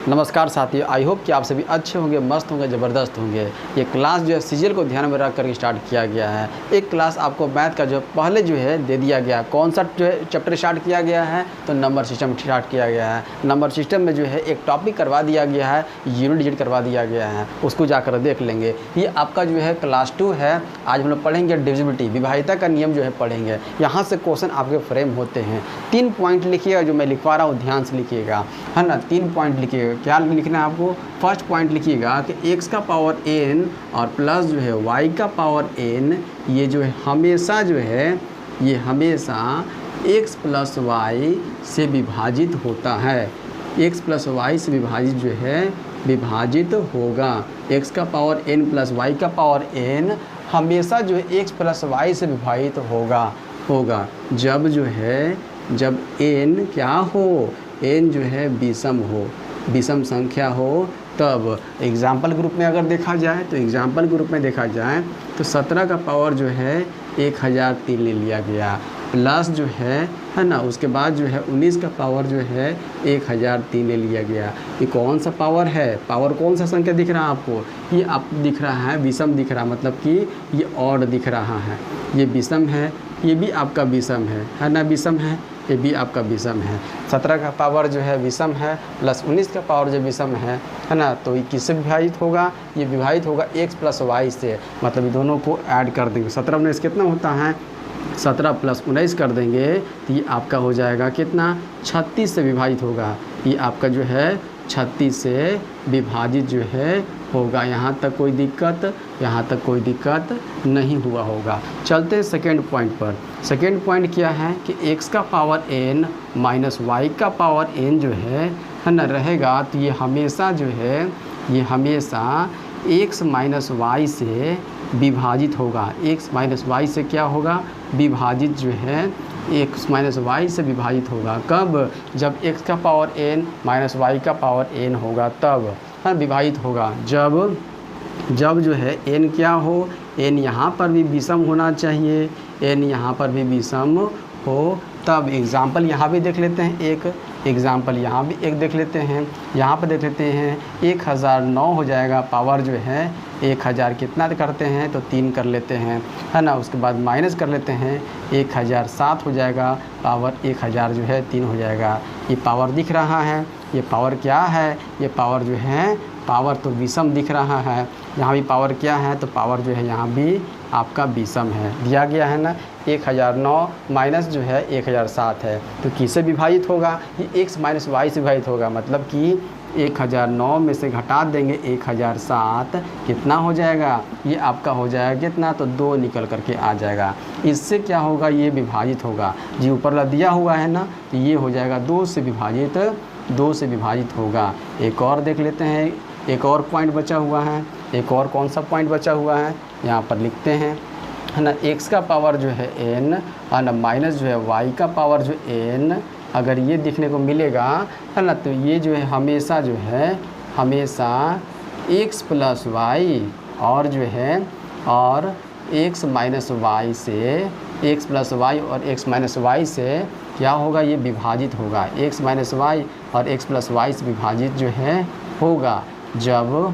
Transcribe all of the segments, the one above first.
नमस्कार साथियों, I hope कि आप सभी अच्छे होंगे, मस्त होंगे, ज़बरदस्त होंगे। ये क्लास जो है सीजीएल को ध्यान में रख कर स्टार्ट किया गया है। एक क्लास आपको मैथ का जो पहले जो है दे दिया गया, कौन सा जो है चैप्टर स्टार्ट किया गया है, तो नंबर सिस्टम स्टार्ट किया गया है। नंबर सिस्टम में जो है एक टॉपिक करवा दिया गया है, यूनिट डिजिट करवा दिया गया है, उसको जाकर देख लेंगे। ये आपका जो है क्लास 2 है। आज हम लोग पढ़ेंगे डिविजिबिलिटी, विभाज्यता का नियम जो है पढ़ेंगे। यहाँ से क्वेश्चन आपके फ्रेम होते हैं। 3 पॉइंट लिखिएगा, जो मैं लिखवा रहा हूँ ध्यान से लिखिएगा, है ना। 3 पॉइंट लिखिएगा। क्या लिखना है आपको? फर्स्ट पॉइंट लिखिएगा कि x का पावर n और प्लस जो है y का पावर n, ये जो है हमेशा जो है ये हमेशा x प्लस y से विभाजित होता है। x प्लस y से विभाजित जो है विभाजित होगा। x का पावर n प्लस y का पावर n हमेशा जो है x प्लस y से विभाजित होगा जब जो है जब n क्या हो, n जो है विषम संख्या हो। तब एग्जाम्पल ग्रुप में अगर देखा जाए तो 17 का पावर जो है 1003 ले लिया गया, प्लस जो है ना, उसके बाद जो है 19 का पावर जो है 1003 ले लिया गया। ये कौन सा पावर है? पावर कौन सा संख्या दिख रहा है आपको? ये आपको दिख रहा है विषम दिख रहा है, मतलब कि ये ऑड दिख रहा है। ये विषम है, ये भी आपका विषम है ना, विषम है, ये भी आपका विषम है। 17 का पावर जो है विषम है, प्लस 19 का पावर जो विषम है ना, तो ये किससे विभाजित होगा? ये विभाजित होगा x प्लस वाई से। मतलब ये दोनों को ऐड कर देंगे। 17 19 कितना होता है? 17 प्लस 19 कर देंगे तो ये आपका हो जाएगा कितना? 36 से विभाजित होगा। ये आपका जो है 36 से विभाजित जो है होगा। यहाँ तक कोई दिक्कत नहीं हुआ होगा। चलते हैं सेकेंड पॉइंट पर। सेकेंड पॉइंट क्या है कि x का पावर n माइनस y का पावर n जो है ना रहेगा, तो ये हमेशा जो है ये हमेशा x माइनस वाई से विभाजित होगा। x माइनस वाई से क्या होगा? विभाजित जो है x माइनस वाई से विभाजित होगा। कब? जब x का पावर n माइनस वाई का पावर n होगा, तब विभाजित होगा। जब जो है n क्या हो, n यहाँ पर भी विषम होना चाहिए, n यहाँ पर भी विषम हो। तब एग्ज़ाम्पल यहाँ भी देख लेते हैं, एक एग्ज़ाम्पल यहाँ भी एक देख लेते हैं। यहाँ पर देख लेते हैं 1009 हो जाएगा। पावर जो है 1000 कितना करते हैं तो 3 कर लेते हैं, है ना। उसके बाद माइनस कर लेते हैं 1007 हो जाएगा। पावर 1000 जो है 3 हो जाएगा। ये पावर दिख रहा है। ये पावर क्या है? ये पावर जो है पावर तो विषम दिख रहा है। यहाँ भी पावर क्या है? तो पावर जो है यहाँ भी आपका विषम है, दिया गया है ना। 1009 माइनस जो है 1007 है, तो किससे विभाजित होगा? ये x माइनस वाई से विभाजित होगा। मतलब कि 1009 में से घटा देंगे 1007, कितना हो जाएगा? ये आपका हो जाएगा कितना? तो 2 निकल करके आ जाएगा। इससे क्या होगा? ये विभाजित होगा। जी ऊपर दिया हुआ है ना, तो ये हो जाएगा 2 से विभाजित होगा। एक और देख लेते हैं, एक और पॉइंट बचा हुआ है। एक और कौन सा पॉइंट बचा हुआ है? यहाँ पर लिखते हैं, है ना। x का पावर जो है n और ना माइनस जो है y का पावर जो n, अगर ये दिखने को मिलेगा, है ना, तो ये जो है हमेशा x प्लस वाई और जो है और x माइनस वाई से, x प्लस वाई और x माइनस वाई से क्या होगा? ये विभाजित होगा। x माइनस वाई और x प्लस वाई से विभाजित जो है होगा जब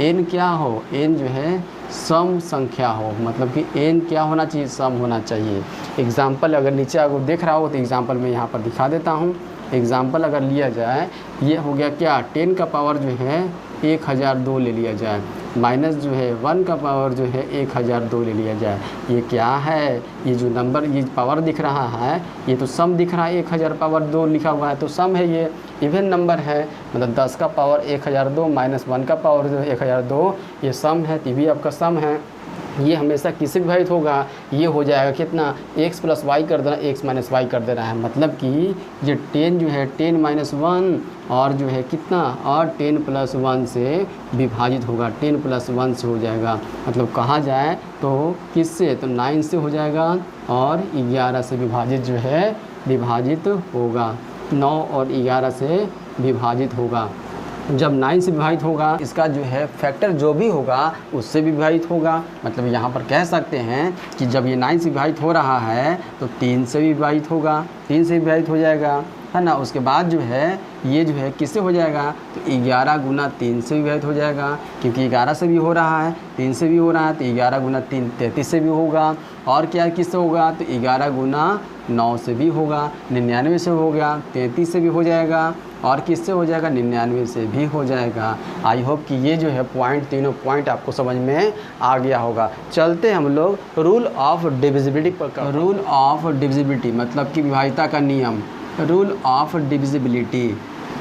n क्या हो? n जो है सम संख्या हो। मतलब कि n क्या होना चाहिए? सम होना चाहिए। एग्ज़ाम्पल अगर नीचे अगर देख रहा हो तो एग्ज़ाम्पल मैं यहाँ पर दिखा देता हूँ। एग्ज़ाम्पल अगर लिया जाए, ये हो गया क्या? 10 का पावर जो है 1002 ले लिया जाए, माइनस जो है 1 का पावर जो है 1002 ले लिया जाए। ये क्या है? ये जो नंबर, ये पावर दिख रहा है, ये तो सम दिख रहा है। 1000 पावर 2 लिखा हुआ है तो सम है, ये इवन नंबर है। मतलब 10 का पावर 1002 माइनस 1 का पावर जो है 1002, ये सम है, तो भी आपका सम है। ये हमेशा किससे विभाजित होगा? ये हो जाएगा कितना? x प्लस वाई कर देना, x माइनस वाई कर देना है। मतलब कि ये 10 जो है 10 माइनस 1 और जो है कितना? और 10 प्लस 1 से विभाजित होगा। 10 प्लस 1 से हो जाएगा। मतलब कहा जाए तो किससे? तो 9 से हो जाएगा और 11 से विभाजित होगा। 9 और 11 से विभाजित होगा। जब 9 से विभाजित होगा, इसका जो है फैक्टर जो भी होगा उससे भी विभाजित होगा। मतलब यहाँ पर कह सकते हैं कि जब ये 9 से विभाजित हो रहा है तो 3 से भी विभाजित होगा, 3 से विभाजित हो जाएगा। है ना। उसके बाद जो है ये जो है किससे हो जाएगा, तो 11 गुना 3 से विभाजित हो जाएगा, क्योंकि 11 से भी हो रहा है, 3 से भी हो रहा है, तो 11 गुना 3 33 से भी होगा। और क्या किससे होगा, तो 11 गुना 9 से भी होगा, 99 से हो गया, 33 से भी हो जाएगा, और किससे हो जाएगा, 99 से भी हो जाएगा। आई होप कि ये जो है पॉइंट, तीनों पॉइंट आपको समझ में आ गया होगा। चलते हम लोग रूल ऑफ डिविजिबिलिटी पर। रूल ऑफ डिविजिबिलिटी मतलब कि विभाज्यता का नियम। Rule of divisibility,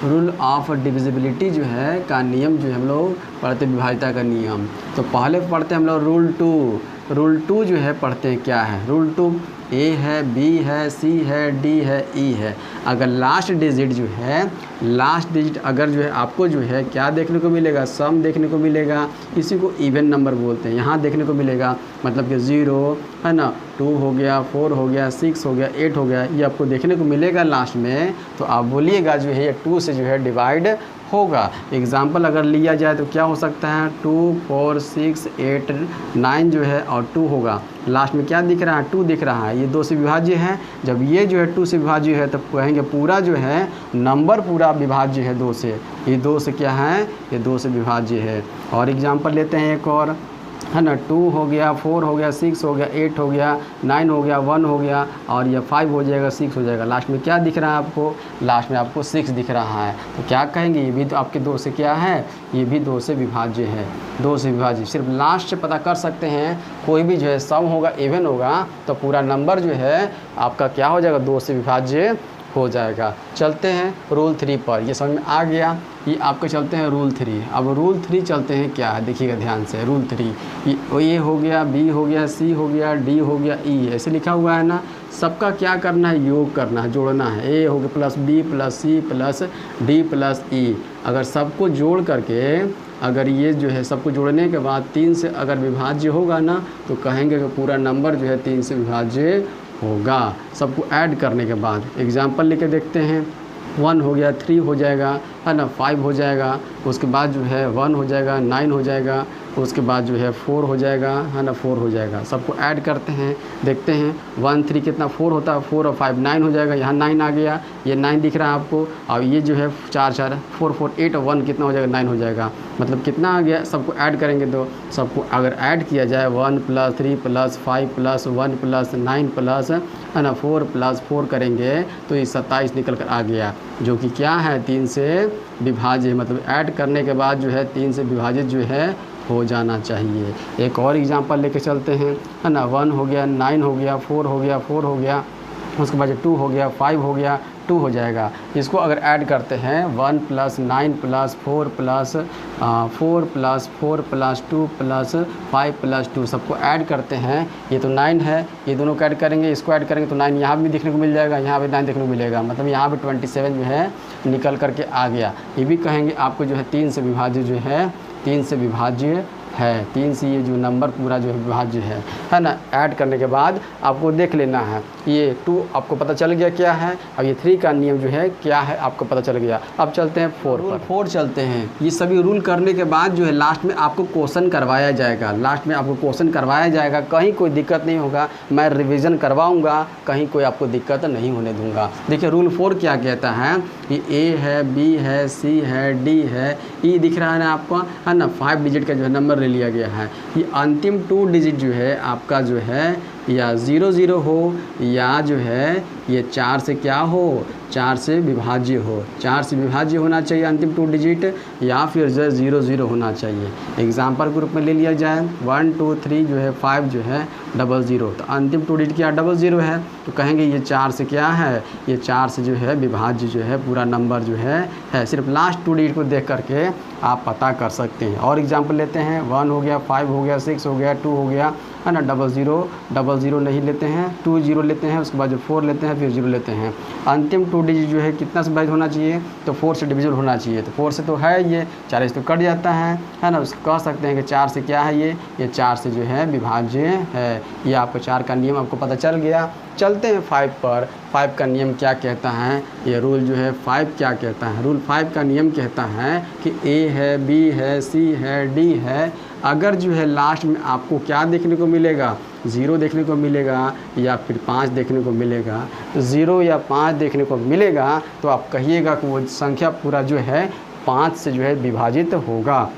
rule of divisibility जो है का नियम जो है हम लोग पढ़ते विभाज्यता का नियम। तो पहले पढ़ते हैं हम लोग रूल 2। रूल 2 जो है पढ़ते हैं क्या है, रूल 2 ए है, बी है, सी है, डी है, ई है। अगर लास्ट डिजिट जो है, लास्ट डिजिट अगर जो है आपको जो है क्या देखने को मिलेगा, सम देखने को मिलेगा, इसी को इवन नंबर बोलते हैं। यहाँ देखने को मिलेगा मतलब कि 0 है ना, 2 हो गया, 4 हो गया, 6 हो गया, 8 हो गया, ये आपको देखने को मिलेगा लास्ट में। तो आप बोलिएगा जो है ये 2 से जो है डिवाइड होगा। एग्जाम्पल अगर लिया जाए तो क्या हो सकता है, 2 4 6 8 9 जो है और 2 होगा। लास्ट में क्या दिख रहा है, 2 दिख रहा है, ये 2 से विभाज्य है। जब ये जो है 2 से विभाज्य है तब कहेंगे पूरा जो है नंबर पूरा विभाज्य है 2 से। ये 2 से क्या है, ये 2 से विभाज्य है। और एग्जाम्पल लेते हैं एक और, है ना, 2 हो गया, 4 हो गया, 6 हो गया, 8 हो गया, 9 हो गया, 1 हो गया, और ये 5 हो जाएगा, 6 हो जाएगा। लास्ट में क्या दिख रहा है आपको, लास्ट में आपको 6 दिख रहा है। तो क्या कहेंगे, ये भी तो आपके 2 से क्या है, ये भी 2 से विभाज्य है, 2 से विभाज्य। सिर्फ लास्ट से पता कर सकते हैं, कोई भी जो है सम होगा, इवन होगा, तो पूरा नंबर जो है आपका क्या हो जाएगा, 2 से विभाज्य हो जाएगा। चलते हैं रूल 3 पर, ये समझ में आ गया। ये आपको चलते हैं रूल 3। अब रूल 3 चलते हैं क्या है, देखिएगा ध्यान से। रूल 3 ये हो गया, बी हो गया, सी हो गया, डी हो गया, ई ऐसे लिखा हुआ है ना। सबका क्या करना है, योग करना है, जोड़ना है। ए हो गया plus B plus C plus D plus E. अगर सबको जोड़ करके, अगर ये जो है सबको जोड़ने के बाद 3 से अगर विभाज्य होगा ना, तो कहेंगे कि पूरा नंबर जो है 3 से विभाज्य होगा, सबको ऐड करने के बाद। एग्जाम्पल लेके देखते हैं। 1 हो गया, 3 हो जाएगा, है ना, 5 हो जाएगा, उसके बाद जो है 1 हो जाएगा, 9 हो जाएगा, उसके बाद जो है 4 हो जाएगा, है ना, 4 हो जाएगा। सबको ऐड करते हैं, देखते हैं 1 3 कितना 4 होता है, 4 और 5 9 हो जाएगा। यहाँ 9 आ गया, ये 9 दिख रहा है आपको। और ये जो है 4 4 4 4 8 और 1 कितना हो जाएगा, 9 हो जाएगा। मतलब कितना आ गया, सबको ऐड करेंगे तो सबको अगर ऐड किया जाए 1 plus 3 plus 5 plus 1 plus 9 plus, है ना, 4 प्लस 4 करेंगे तो ये 27 निकल कर आ गया, जो कि क्या है 3 से विभाज्य। मतलब ऐड करने के बाद जो है 3 से विभाजित जो है हो जाना चाहिए। एक और एग्जांपल लेके चलते हैं, है ना। 1 हो गया, 9 हो गया, 4 हो गया, 4 हो गया, उसके बाद 2 हो गया, 5 हो गया, 2 हो जाएगा। इसको अगर ऐड करते हैं 1 plus 9 plus 4 plus 4 plus 4 plus 2 plus 5 plus 2, सबको ऐड करते हैं। ये तो 9 है, ये दोनों को ऐड करेंगे, इसको ऐड करेंगे तो 9 यहाँ भी देखने को मिल जाएगा, यहाँ भी 9 देखने को मिलेगा। मतलब यहाँ भी 27 जो है निकल करके आ गया। ये भी कहेंगे आपको जो है 3 से विभाज्य जो है, 3 से विभाज्य है, 3 से ये जो नंबर पूरा जो है विभाज्य है ना। ऐड करने के बाद आपको देख लेना है, ये 2 आपको पता चल गया क्या है। अब ये 3 का नियम जो है क्या है आपको पता चल गया। अब चलते हैं 4 पर। 4 चलते हैं। ये सभी रूल करने के बाद जो है लास्ट में आपको क्वेश्चन करवाया जाएगा, लास्ट में आपको क्वेश्चन करवाया जाएगा। कहीं कोई दिक्कत नहीं होगा, मैं रिवीजन करवाऊँगा, कहीं कोई आपको दिक्कत नहीं होने दूँगा। देखिए रूल 4 क्या कहता है, ये ए है, बी है, सी है, डी है, ई दिख रहा है ना आपको, है ना। 5 डिजिट का जो है नंबर ले लिया गया है। ये अंतिम 2 डिजिट जो है आपका जो है या 0 0 हो, या जो है ये 4 से क्या हो, 4 से विभाज्य हो, 4 से विभाज्य होना चाहिए अंतिम 2 डिजिट, या फिर जो है 0 0 होना चाहिए। एग्जाम्पल के रूप में ले लिया जाए 1 2 3 जो है 5 जो है 0 0, तो अंतिम 2 डिजिट क्या 0 0 है, तो कहेंगे ये 4 से क्या है, ये 4 से जो है विभाज्य जो है पूरा नंबर जो है। सिर्फ लास्ट 2 डिजिट को देख करके आप पता कर सकते हैं। और एग्जाम्पल लेते हैं 1 हो गया, 5 हो गया, 6 हो गया, 2 हो गया, है ना। 0 0 नहीं लेते हैं, 2 0 लेते हैं, उसके बाद जो 4 लेते हैं, फिर 0 लेते हैं। अंतिम 2 डिजिट जो है कितना से विभाजित होना चाहिए, तो 4 से डिविजिबल होना चाहिए। तो 4 से तो है ये, 4 से तो कट जाता है ना। उसको कह सकते हैं कि 4 से क्या है, ये 4 से जो है विभाज्य है। है। ये आपको 4 का नियम आपको पता चल गया। चलते हैं 5 पर। 5 का नियम क्या कहता है, ये रूल जो है 5 क्या कहता है। रूल 5 का नियम कहता है कि ए है, बी है, सी है, डी है, अगर जो है लास्ट में आपको क्या देखने को मिलेगा, 0 देखने को मिलेगा या फिर 5 देखने को मिलेगा, तो 0 या 5 देखने को मिलेगा तो आप कहिएगा कि वो संख्या पूरा जो है 5 से जो है विभाजित होगा।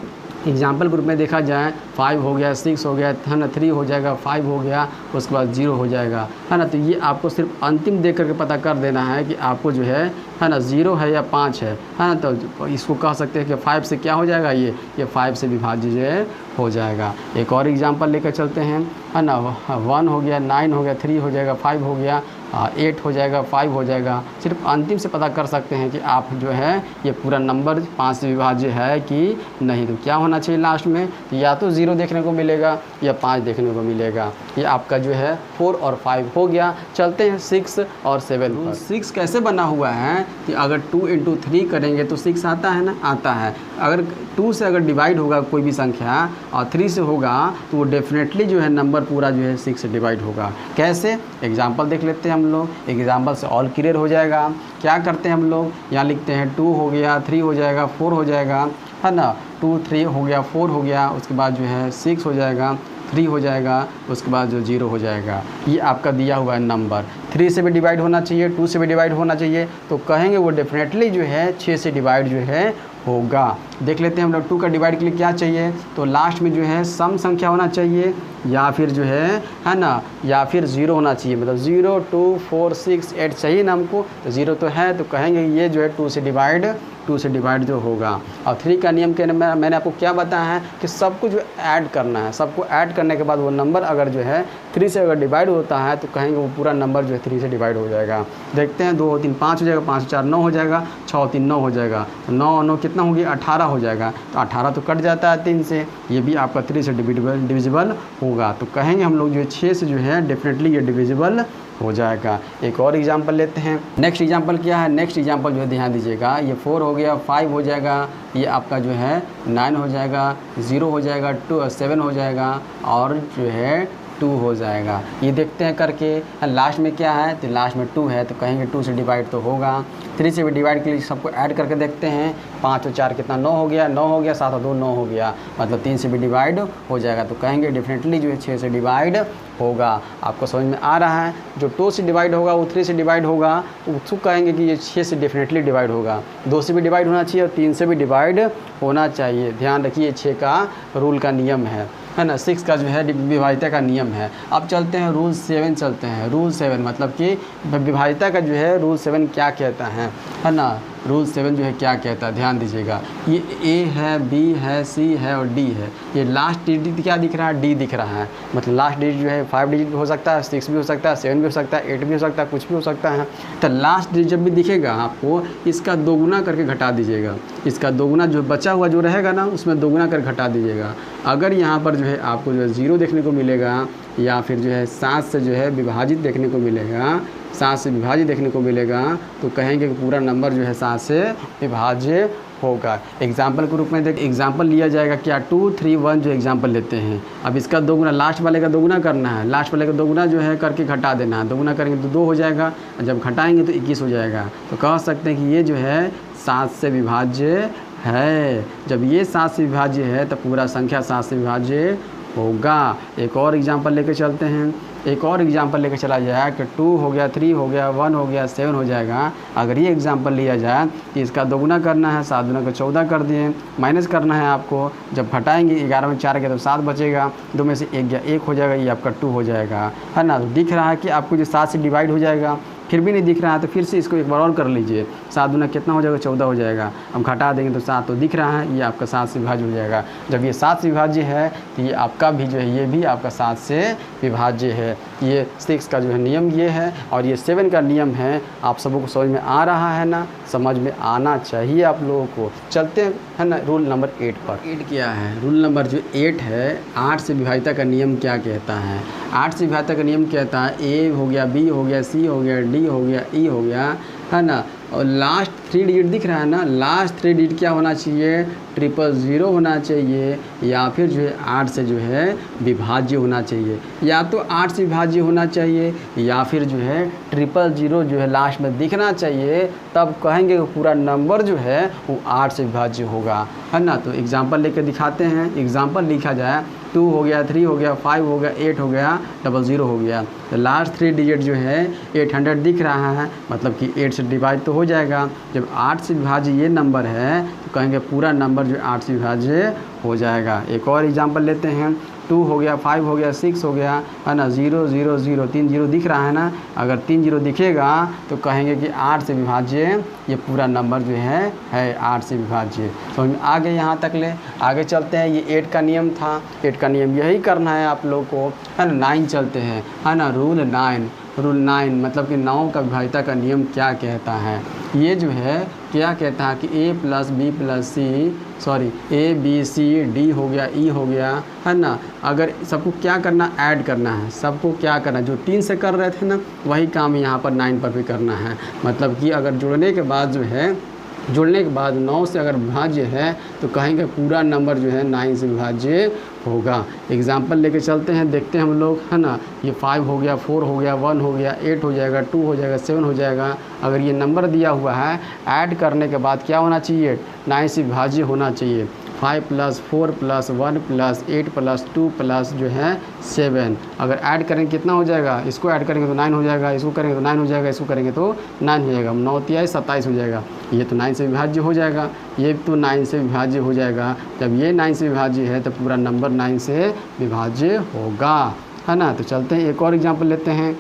एग्जाम्पल ग्रुप में देखा जाए 5 हो गया, 6 हो गया, है ना, 3 हो जाएगा, 5 हो गया, उसके बाद 0 हो जाएगा, है ना। तो ये आपको सिर्फ अंतिम देख करके पता कर देना है कि आपको जो है ना 0 है या 5 है ना। तो इसको कह सकते हैं कि 5 से क्या हो जाएगा, ये 5 से विभाज्य जो है हो जाएगा। एक और एग्जांपल लेकर चलते हैं, है ना। 1 हो गया, 9 हो गया, 3 हो जाएगा, 5 हो गया, 8 हो जाएगा, 5 हो जाएगा। सिर्फ अंतिम से पता कर सकते हैं कि आप जो है ये पूरा नंबर 5 से विभाज्य है कि नहीं। तो क्या होना चाहिए लास्ट में, तो या तो 0 देखने को मिलेगा या 5 देखने को मिलेगा। ये आपका जो है 4 और 5 हो गया। चलते हैं 6 और 7 पर। 6 कैसे बना हुआ है कि अगर 2 × 3 करेंगे तो 6 आता है ना, आता है। अगर 2 से अगर डिवाइड होगा कोई भी संख्या और 3 से होगा तो वो डेफिनेटली जो है नंबर पूरा जो है 6 से डिवाइड होगा। कैसे, एग्जांपल देख लेते हैं हम लोग। एग्जांपल से ऑल क्लियर हो जाएगा। क्या करते हैं हम लोग, यहाँ लिखते हैं 2 हो गया, 3 हो जाएगा, 4 हो जाएगा, है ना। 2, 3 हो गया, 4 हो गया, उसके बाद जो है 6 हो जाएगा, 3 हो जाएगा, उसके बाद जो 0 हो जाएगा। ये आपका दिया हुआ है नंबर। 3 से भी डिवाइड होना चाहिए, 2 से भी डिवाइड होना चाहिए, तो कहेंगे वो डेफिनेटली जो है 6 से डिवाइड जो है होगा। देख लेते हैं हम लोग 2 का डिवाइड के लिए क्या चाहिए, तो लास्ट में जो है सम संख्या होना चाहिए या फिर जो है ना, या फिर 0 होना चाहिए। मतलब 0, 2, 4, 6, 8 चाहिए ना हमको, तो 0 तो है, तो कहेंगे ये जो है 2 से डिवाइड जो होगा। और 3 का नियम के मैंने आपको क्या बताया है कि सबको जो ऐड करना है, सबको ऐड करने के बाद वो नंबर अगर जो है 3 से अगर डिवाइड होता है तो कहेंगे वो पूरा नंबर जो है 3 से डिवाइड हो जाएगा। देखते हैं 2 और 3 5 हो जाएगा, 5 और 4 9 हो जाएगा, 6 और 3 9 हो जाएगा, 9 और 9 कितना हो गया, 18 हो जाएगा। तो 18 तो कट जाता है 3 से, ये भी आपका 3 से डिविजिबल होगा। तो कहेंगे हम लोग जो है 6 से जो है डेफिनेटली ये डिविजिबल हो जाएगा। एक और एग्जांपल लेते हैं। नेक्स्ट एग्जांपल क्या है, नेक्स्ट एग्जांपल जो है ध्यान दीजिएगा, ये 4 हो गया, 5 हो जाएगा, ये आपका जो है 9 हो जाएगा, 0 हो जाएगा, 7 हो जाएगा और जो है 2 हो जाएगा। ये देखते हैं करके, लास्ट में क्या है, तो लास्ट में 2 है, तो कहेंगे 2 से डिवाइड तो होगा। 3 से भी डिवाइड के लिए सबको ऐड करके देखते हैं। 5 और 4 कितना, 9 हो गया, 9 हो गया, 7 और 2 9 हो गया, मतलब 3 से भी डिवाइड हो जाएगा। तो कहेंगे डेफिनेटली जो है 6 से डिवाइड होगा। आपको समझ में आ रहा है, जो 2 से डिवाइड होगा वो 3 से डिवाइड होगा, उसको कहेंगे कि ये 6 से डेफिनेटली डिवाइड होगा। 2 से भी डिवाइड होना चाहिए और 3 से भी डिवाइड होना चाहिए। ध्यान रखिए 6 का रूल का नियम है ना। 6 का जो है विभाज्यता का नियम है। अब चलते हैं रूल 7 चलते हैं। रूल 7 मतलब कि विभाज्यता का जो है रूल 7 क्या कहता है ना। रूल 7 जो है क्या कहता है, ध्यान दीजिएगा। ये ए है, बी है, सी है और डी है। ये लास्ट डिजिट क्या दिख रहा है, डी दिख रहा है। मतलब लास्ट डिजिट जो है 5 डिजिट भी हो सकता है, 6 भी हो सकता है, 7 भी हो सकता है, 8 भी हो सकता है, कुछ भी हो सकता है। तो लास्ट डिजिट जब भी दिखेगा आपको इसका दोगुना करके घटा दीजिएगा। इसका दोगुना जो बचा हुआ जो रहेगा ना उसमें दोगुना कर घटा दीजिएगा। अगर यहाँ पर जो है आपको जो है 0 देखने को मिलेगा या फिर जो है 7 से जो है विभाजित देखने को मिलेगा, 7 से विभाजित देखने को मिलेगा, तो कहेंगे कि पूरा नंबर जो है 7 से विभाज्य होगा। एग्जाम्पल के रूप में देख एग्जाम्पल लिया जाएगा क्या, 2, 3, 1 जो एग्जाम्पल लेते हैं। अब इसका दोगुना लास्ट वाले का दोगुना करना है, लास्ट वाले का दोगुना जो है करके घटा देना है। दोगुना करेंगे तो 2 हो जाएगा, जब घटाएंगे तो 21 हो जाएगा। तो कह सकते हैं कि ये जो है 7 से विभाज्य है। जब ये 7 से विभाज्य है तो पूरा संख्या 7 से विभाज्य होगा। एक और एग्जाम्पल लेके चलते हैं। एक और एग्जाम्पल लेकर चला जाए कि 2 हो गया, 3 हो गया, 1 हो गया, 7 हो जाएगा। अगर ये एग्जाम्पल लिया जाए तो इसका दोगुना करना है, 7 दूना को 14 कर दिए, माइनस करना है आपको। जब घटाएंगे 11 में 4 गया तो 7 बचेगा, 2 में से 1 गया 1 हो जाएगा, ये आपका 2 हो जाएगा, है ना। तो दिख रहा है कि आपको जो 7 से डिवाइड हो जाएगा, फिर भी नहीं दिख रहा है तो फिर से इसको एक बार और कर लीजिए। 7 दूना कितना हो जाएगा, 14 हो जाएगा। अब घटा देंगे तो 7 तो दिख रहा है, ये आपका 7 से विभाज्य हो जाएगा। जब ये 7 से विभाज्य है तो ये आपका भी जो है ये भी आपका 7 से विभाज्य है। ये 6 का जो है नियम ये है और ये 7 का नियम है। आप सबको को समझ में आ रहा है ना, समझ में आना चाहिए आप लोगों को। चलते हैं, है ना, रूल नंबर 8 पर। 8 क्या है, रूल नंबर जो 8 है, 8 से विभाज्यता का नियम क्या कहता है। 8 से विभाज्यता का नियम कहता है ए हो गया, बी हो गया, सी हो गया, डी हो गया, ई हो गया, है ना। और लास्ट 3 डिजिट दिख रहा है ना, लास्ट 3 डिजिट क्या होना चाहिए, 000 होना चाहिए, या फिर जो है 8 से जो है विभाज्य होना चाहिए, या तो 8 से विभाज्य होना चाहिए या फिर जो है 000 जो है लास्ट में दिखना चाहिए, तब कहेंगे कि पूरा नंबर जो है वो 8 से विभाज्य होगा, है ना। तो एग्जांपल लेके दिखाते हैं। एग्जांपल लिखा जाए 2 हो गया, 3 हो गया, 5 हो गया, 8 हो गया, 00 हो गया। तो लास्ट 3 डिजिट जो है 800 दिख रहा है, मतलब कि 8 से डिवाइड तो हो जाएगा। जब 8 से विभाज्य ये नंबर है तो कहेंगे पूरा नंबर जो 8 से विभाज्य हो जाएगा। एक और एग्जांपल लेते हैं। 2 हो गया, 5 हो गया, 6 हो गया, है ना, 0 0 0, 3 0 दिख रहा है ना। अगर 3 0 दिखेगा तो कहेंगे कि 8 से विभाज्य ये पूरा नंबर जो है 8 से विभाज्य। समझ में आ गए यहाँ तक ले। आगे चलते हैं। ये 8 का नियम था, 8 का नियम यही करना है आप लोग को, है ना। 9 चलते हैं, है ना। रूल 9 मतलब कि 9 का विभाज्यता का नियम क्या कहता है। ये जो है क्या कहता है कि ए बी सी डी हो गया, ई हो गया, है ना। अगर सबको क्या करना, ऐड करना है। सबको क्या करना, जो 3 से कर रहे थे ना वही काम यहाँ पर 9 पर भी करना है। मतलब कि अगर जुड़ने के बाद जो है, जुड़ने के बाद 9 से अगर विभाज्य है तो कहेंगे पूरा नंबर जो है 9 से विभाज्य होगा। एग्जाम्पल लेके चलते हैं, देखते हैं हम लोग, है ना। ये 5 हो गया, 4 हो गया, 1 हो गया, 8 हो जाएगा, 2 हो जाएगा, 7 हो जाएगा। अगर ये नंबर दिया हुआ है, ऐड करने के बाद क्या होना चाहिए, 9 से विभाज्य होना चाहिए। 5 + 4 + 1 + 8 + 2 + जो है 7। अगर ऐड करेंगे कितना हो जाएगा, इसको ऐड करेंगे तो 9 हो जाएगा, इसको करेंगे तो 9 हो जाएगा, इसको करेंगे तो 9 हो जाएगा। 9 × 27 हो जाएगा। ये तो 9 से विभाज्य हो जाएगा, ये तो 9 से विभाज्य हो जाएगा। जब ये 9 से विभाज्य है तो पूरा नंबर 9 से विभाज्य होगा, है ना। तो चलते हैं एक और एग्जाम्पल लेते हैं।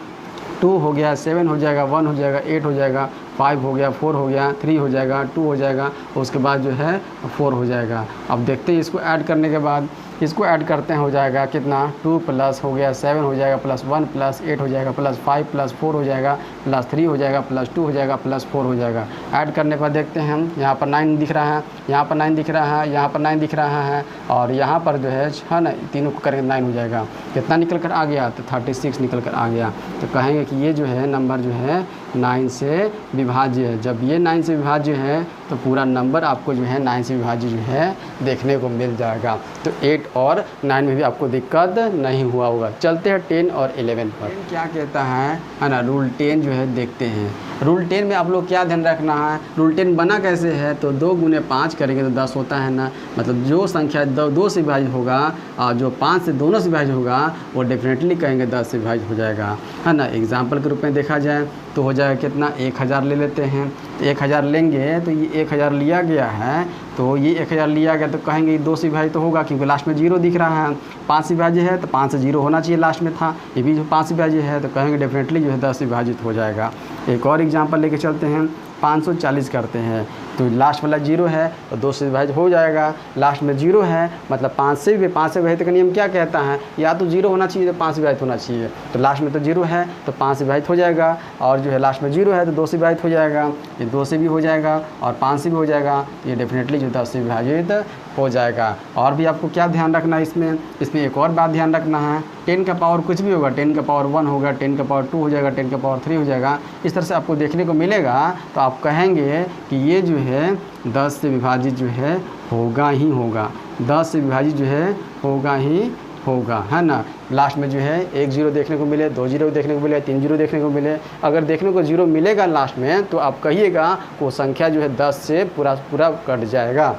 2 हो गया, 7 हो जाएगा, 1 हो जाएगा, 8 हो जाएगा, 5 हो गया, 4 हो गया, 3 हो जाएगा, 2 हो जाएगा, उसके बाद जो है 4 हो जाएगा। अब देखते हैं इसको ऐड करने के बाद, इसको ऐड करते हैं हो जाएगा कितना, 2 प्लस हो गया 7 हो जाएगा, प्लस 1 प्लस 8 हो जाएगा, प्लस 5 प्लस 4 हो जाएगा, प्लस 3 हो जाएगा, प्लस 2 हो जाएगा, प्लस 4 हो जाएगा। ऐड करने के बाद देखते हैं हम, यहाँ पर 9 दिख रहा है, यहाँ पर 9 दिख रहा है, यहाँ पर 9 दिख रहा है, और यहाँ पर जो है ना, तीनों को करेंगे 9 हो जाएगा। कितना निकल कर आ गया, तो 36 निकल कर आ गया। तो कहेंगे कि ये जो है नंबर जो है 9 से विभाज्य है। जब ये 9 से विभाज्य है तो पूरा नंबर आपको जो है 9 से विभाज्य जो है देखने को मिल जाएगा। तो 8 और 9 में भी आपको दिक्कत नहीं हुआ होगा। चलते हैं 10 और 11 पर। क्या कहता है ना, रूल 10 जो है देखते हैं। रूल 10 में आप लोग क्या ध्यान रखना है, रूल 10 बना कैसे है, तो 2 × 5 करेंगे तो 10 होता है ना। मतलब जो संख्या 2 से विभाजित होगा और जो 5 से दोनों से विभाजित होगा वो डेफिनेटली कहेंगे 10 से विभाजित हो जाएगा, है ना। एग्जाम्पल के रूप में देखा जाए तो हो जाएगा कितना, 1000 ले लेते हैं। तो 1000 लेंगे तो ये 1000 लिया गया है, तो ये 1000 लिया गया तो कहेंगे 2 से विभाजित तो होगा क्योंकि लास्ट में 0 दिख रहा है। 5 से विभाज्य है तो 5 से 0 होना चाहिए, लास्ट में था। ये भी जो 5 से विभाज्य है तो कहेंगे डेफिनेटली जो है 10 से विभाजित हो जाएगा। एक और एग्जांपल लेके चलते हैं। 540 करते हैं तो लास्ट वाला 0 है तो 2 से विभाजित हो जाएगा। लास्ट में 0 है मतलब 5 से विभाजित का नियम क्या कहता है, या तो 0 होना चाहिए तो 5 से विभाजित होना चाहिए। तो लास्ट में तो 0 है तो 5 से विभाजित हो जाएगा, और जो है लास्ट में 0 है तो 2 से विभाजित हो जाएगा। ये 2 से भी हो जाएगा और 5 से भी हो जाएगा। ये डेफिनेटली जो 10 से विभाजित हो जाएगा। और भी आपको क्या ध्यान रखना है इसमें एक और बात ध्यान रखना है। 10 का पावर कुछ भी होगा, 10 का पावर 1 होगा, 10 का पावर 2 हो जाएगा, 10 का पावर 3 हो जाएगा। इस तरह से आपको देखने को मिलेगा तो आप कहेंगे कि ये जो है 10 से विभाजित जो है होगा ही होगा, 10 से विभाजित जो है होगा ही होगा, है ना। लास्ट में जो है 1 0 देखने को मिले, 2 0 देखने को मिले, 3 0 देखने को मिले। अगर देखने को 0 मिलेगा लास्ट में तो आप कहिएगा वो संख्या जो है 10 से पूरा कट जाएगा।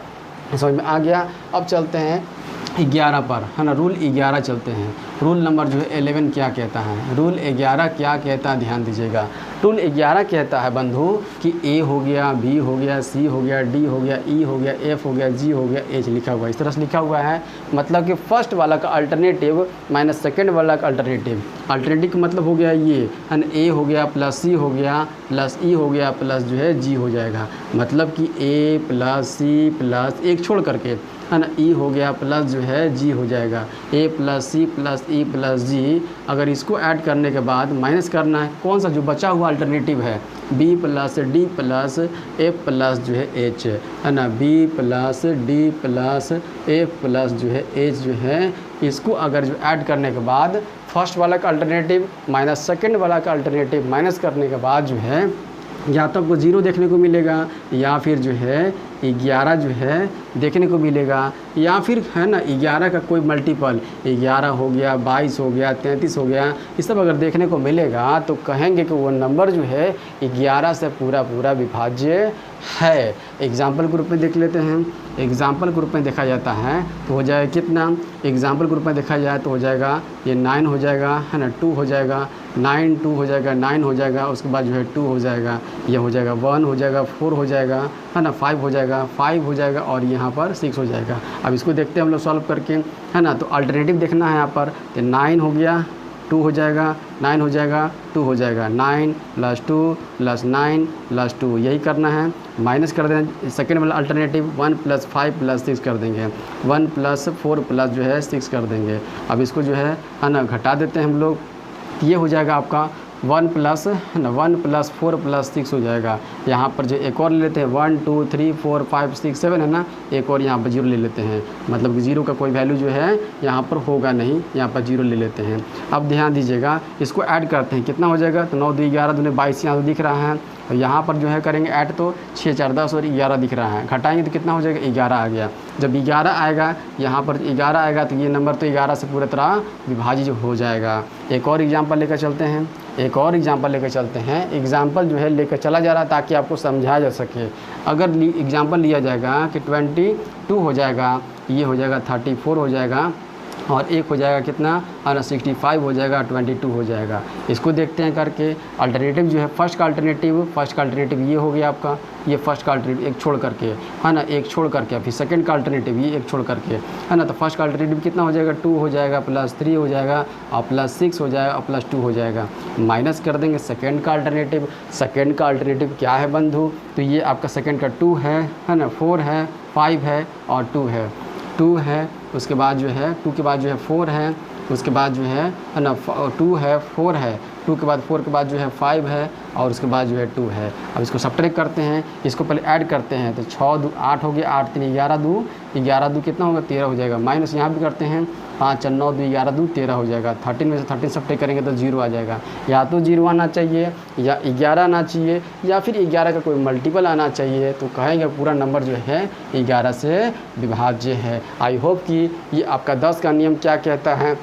समझ में आ गया। अब चलते हैं 11 पर, है ना। रूल 11 चलते हैं। रूल नंबर जो है 11 क्या कहता है, रूल 11 क्या कहता है, ध्यान दीजिएगा। रूल 11 कहता है बंधु कि ए हो गया, बी हो गया, सी हो गया, डी हो गया, ई हो गया, एफ हो गया, जी हो गया, एच लिखा हुआ है। इस तरह से लिखा हुआ है, मतलब कि फर्स्ट वाला का अल्टरनेटिव माइनस सेकेंड वाला का अल्टरनेटिव। अल्टरनेटिव का मतलब हो गया ये, है ना। ए हो गया प्लस सी हो गया प्लस ई हो गया प्लस जो है जी हो जाएगा। मतलब कि ए प्लस सी प्लस एक छोड़ करके, है ना, ई हो गया प्लस जो है जी हो जाएगा। A plus C plus E plus G. अगर इसको ऐड करने के बाद माइनस करना है कौन सा जो बचा हुआ अल्टरनेटिव है, B plus D plus F plus जो है एच, है ना। B plus D plus F plus जो है एच जो है, इसको अगर जो ऐड करने के बाद फर्स्ट वाला का अल्टरनेटिव माइनस सेकेंड वाला का अल्टरनेटिव माइनस करने के बाद जो है या तो आपको 0 देखने को मिलेगा, या फिर जो है 11 जो है देखने को मिलेगा, या फिर है ना 11 का कोई मल्टीपल 11 हो गया, 22 हो गया, 33 हो गया, ये सब अगर देखने को मिलेगा तो कहेंगे कि वो नंबर जो है 11 से पूरा पूरा विभाज्य है। एग्जाम्पल ग्रुप में देख लेते हैं। एग्जाम्पल ग्रुप में देखा जाता है तो हो जाएगा कितना, एग्जाम्पल ग्रुप में देखा जाए तो हो जाएगा ये 9 हो जाएगा, है ना, 2 हो जाएगा, 9 2 हो जाएगा, 9 हो जाएगा, उसके बाद जो है 2 हो जाएगा, ये हो जाएगा 1 हो जाएगा, 4 हो जाएगा, है ना, 5 हो जाएगा, 5 हो जाएगा, और यहाँ पर 6 हो जाएगा। अब इसको देखते हैं हम लोग सॉल्व करके, है ना। तो अल्टरनेटिव देखना है यहाँ पर, तो 9 हो गया, 2 हो जाएगा, 9 हो जाएगा, 2 हो जाएगा, 9 + 2 + 9 + 2, यही करना है। माइनस कर दें सेकेंड वाला अल्टरनेटिव, 1 + 5 + 6 कर देंगे, 1 + 4 + जो है 6 कर देंगे। अब इसको जो है ना घटा देते हैं हम लोग, ये हो जाएगा आपका 1 + है ना, 1 + 4 + 6 हो जाएगा। यहाँ पर जो एक और ले लेते हैं, 1 2 3 4 5 6 7 है ना, एक और यहाँ पर 0 ले लेते हैं, मतलब 0 का कोई वैल्यू जो है यहाँ पर होगा नहीं, यहाँ पर 0 ले लेते हैं। अब ध्यान दीजिएगा, इसको ऐड करते हैं, कितना हो जाएगा, तो 9 2 11 दूने 22 यहाँ तो दिख रहा है, और यहाँ पर जो है करेंगे ऐड तो 6 4 10 और 11 दिख रहा है, घटाएंगे तो कितना हो जाएगा, 11 आ गया। जब 11 आएगा, यहाँ पर 11 आएगा तो ये नंबर तो 11 से पूरी तरह विभाजित हो जाएगा। एक और एग्जाम्पल लेकर चलते हैं, एक और एग्जाम्पल लेकर चलते हैं। एग्जाम्पल जो है लेकर चला जा रहा है ताकि आपको समझाया जा सके। अगर एग्जाम्पल लिया जाएगा कि 22 हो जाएगा, ये हो जाएगा 34 हो जाएगा, और एक हो जाएगा कितना, 65 हो जाएगा, 22 हो जाएगा। इसको देखते हैं करके। अल्टरनेटिव जो है फर्स्ट का अल्टरनेटिव ये हो गया आपका, ये फर्स्ट का अल्टरनेटिव एक छोड़ करके, है ना, एक छोड़ करके, फिर सेकंड का अल्टरनेटिव ये एक छोड़ करके, है ना। तो फर्स्ट का अल्टरनेटिव कितना हो जाएगा, 2 हो जाएगा, +3 हो जाएगा, और +6 हो जाएगा, और +2 हो जाएगा। माइनस कर देंगे सेकंड का अल्टरनेटिव। सेकंड का अल्टरनेटिव क्या है बंधु, तो ये आपका सेकंड का 2 है ना, 4 है, 5 है, और 2 है, 2 है, उसके बाद जो है 2 के बाद जो है 4 है, उसके बाद जो है ना 2 है, 4 है, 2 के बाद 4 के बाद जो है 5 है, और उसके बाद जो है 2 है। अब इसको सब्ट्रैक्ट करते हैं, इसको पहले ऐड करते हैं, तो 6 2 8 हो गया, 8 3 11 2 कितना होगा, 13 हो जाएगा। माइनस यहाँ भी करते हैं, 5 9 2 11 2 13 हो जाएगा। 13 में से 13 सब्ट्रैक्ट करेंगे तो 0 आ जाएगा। या तो 0 आना चाहिए, या 11 आना चाहिए, या फिर 11 का कोई मल्टीपल आना चाहिए, तो कहेंगे पूरा नंबर जो है 11 से विभाज्य है। आई होप कि ये आपका 10 का नियम क्या कहता है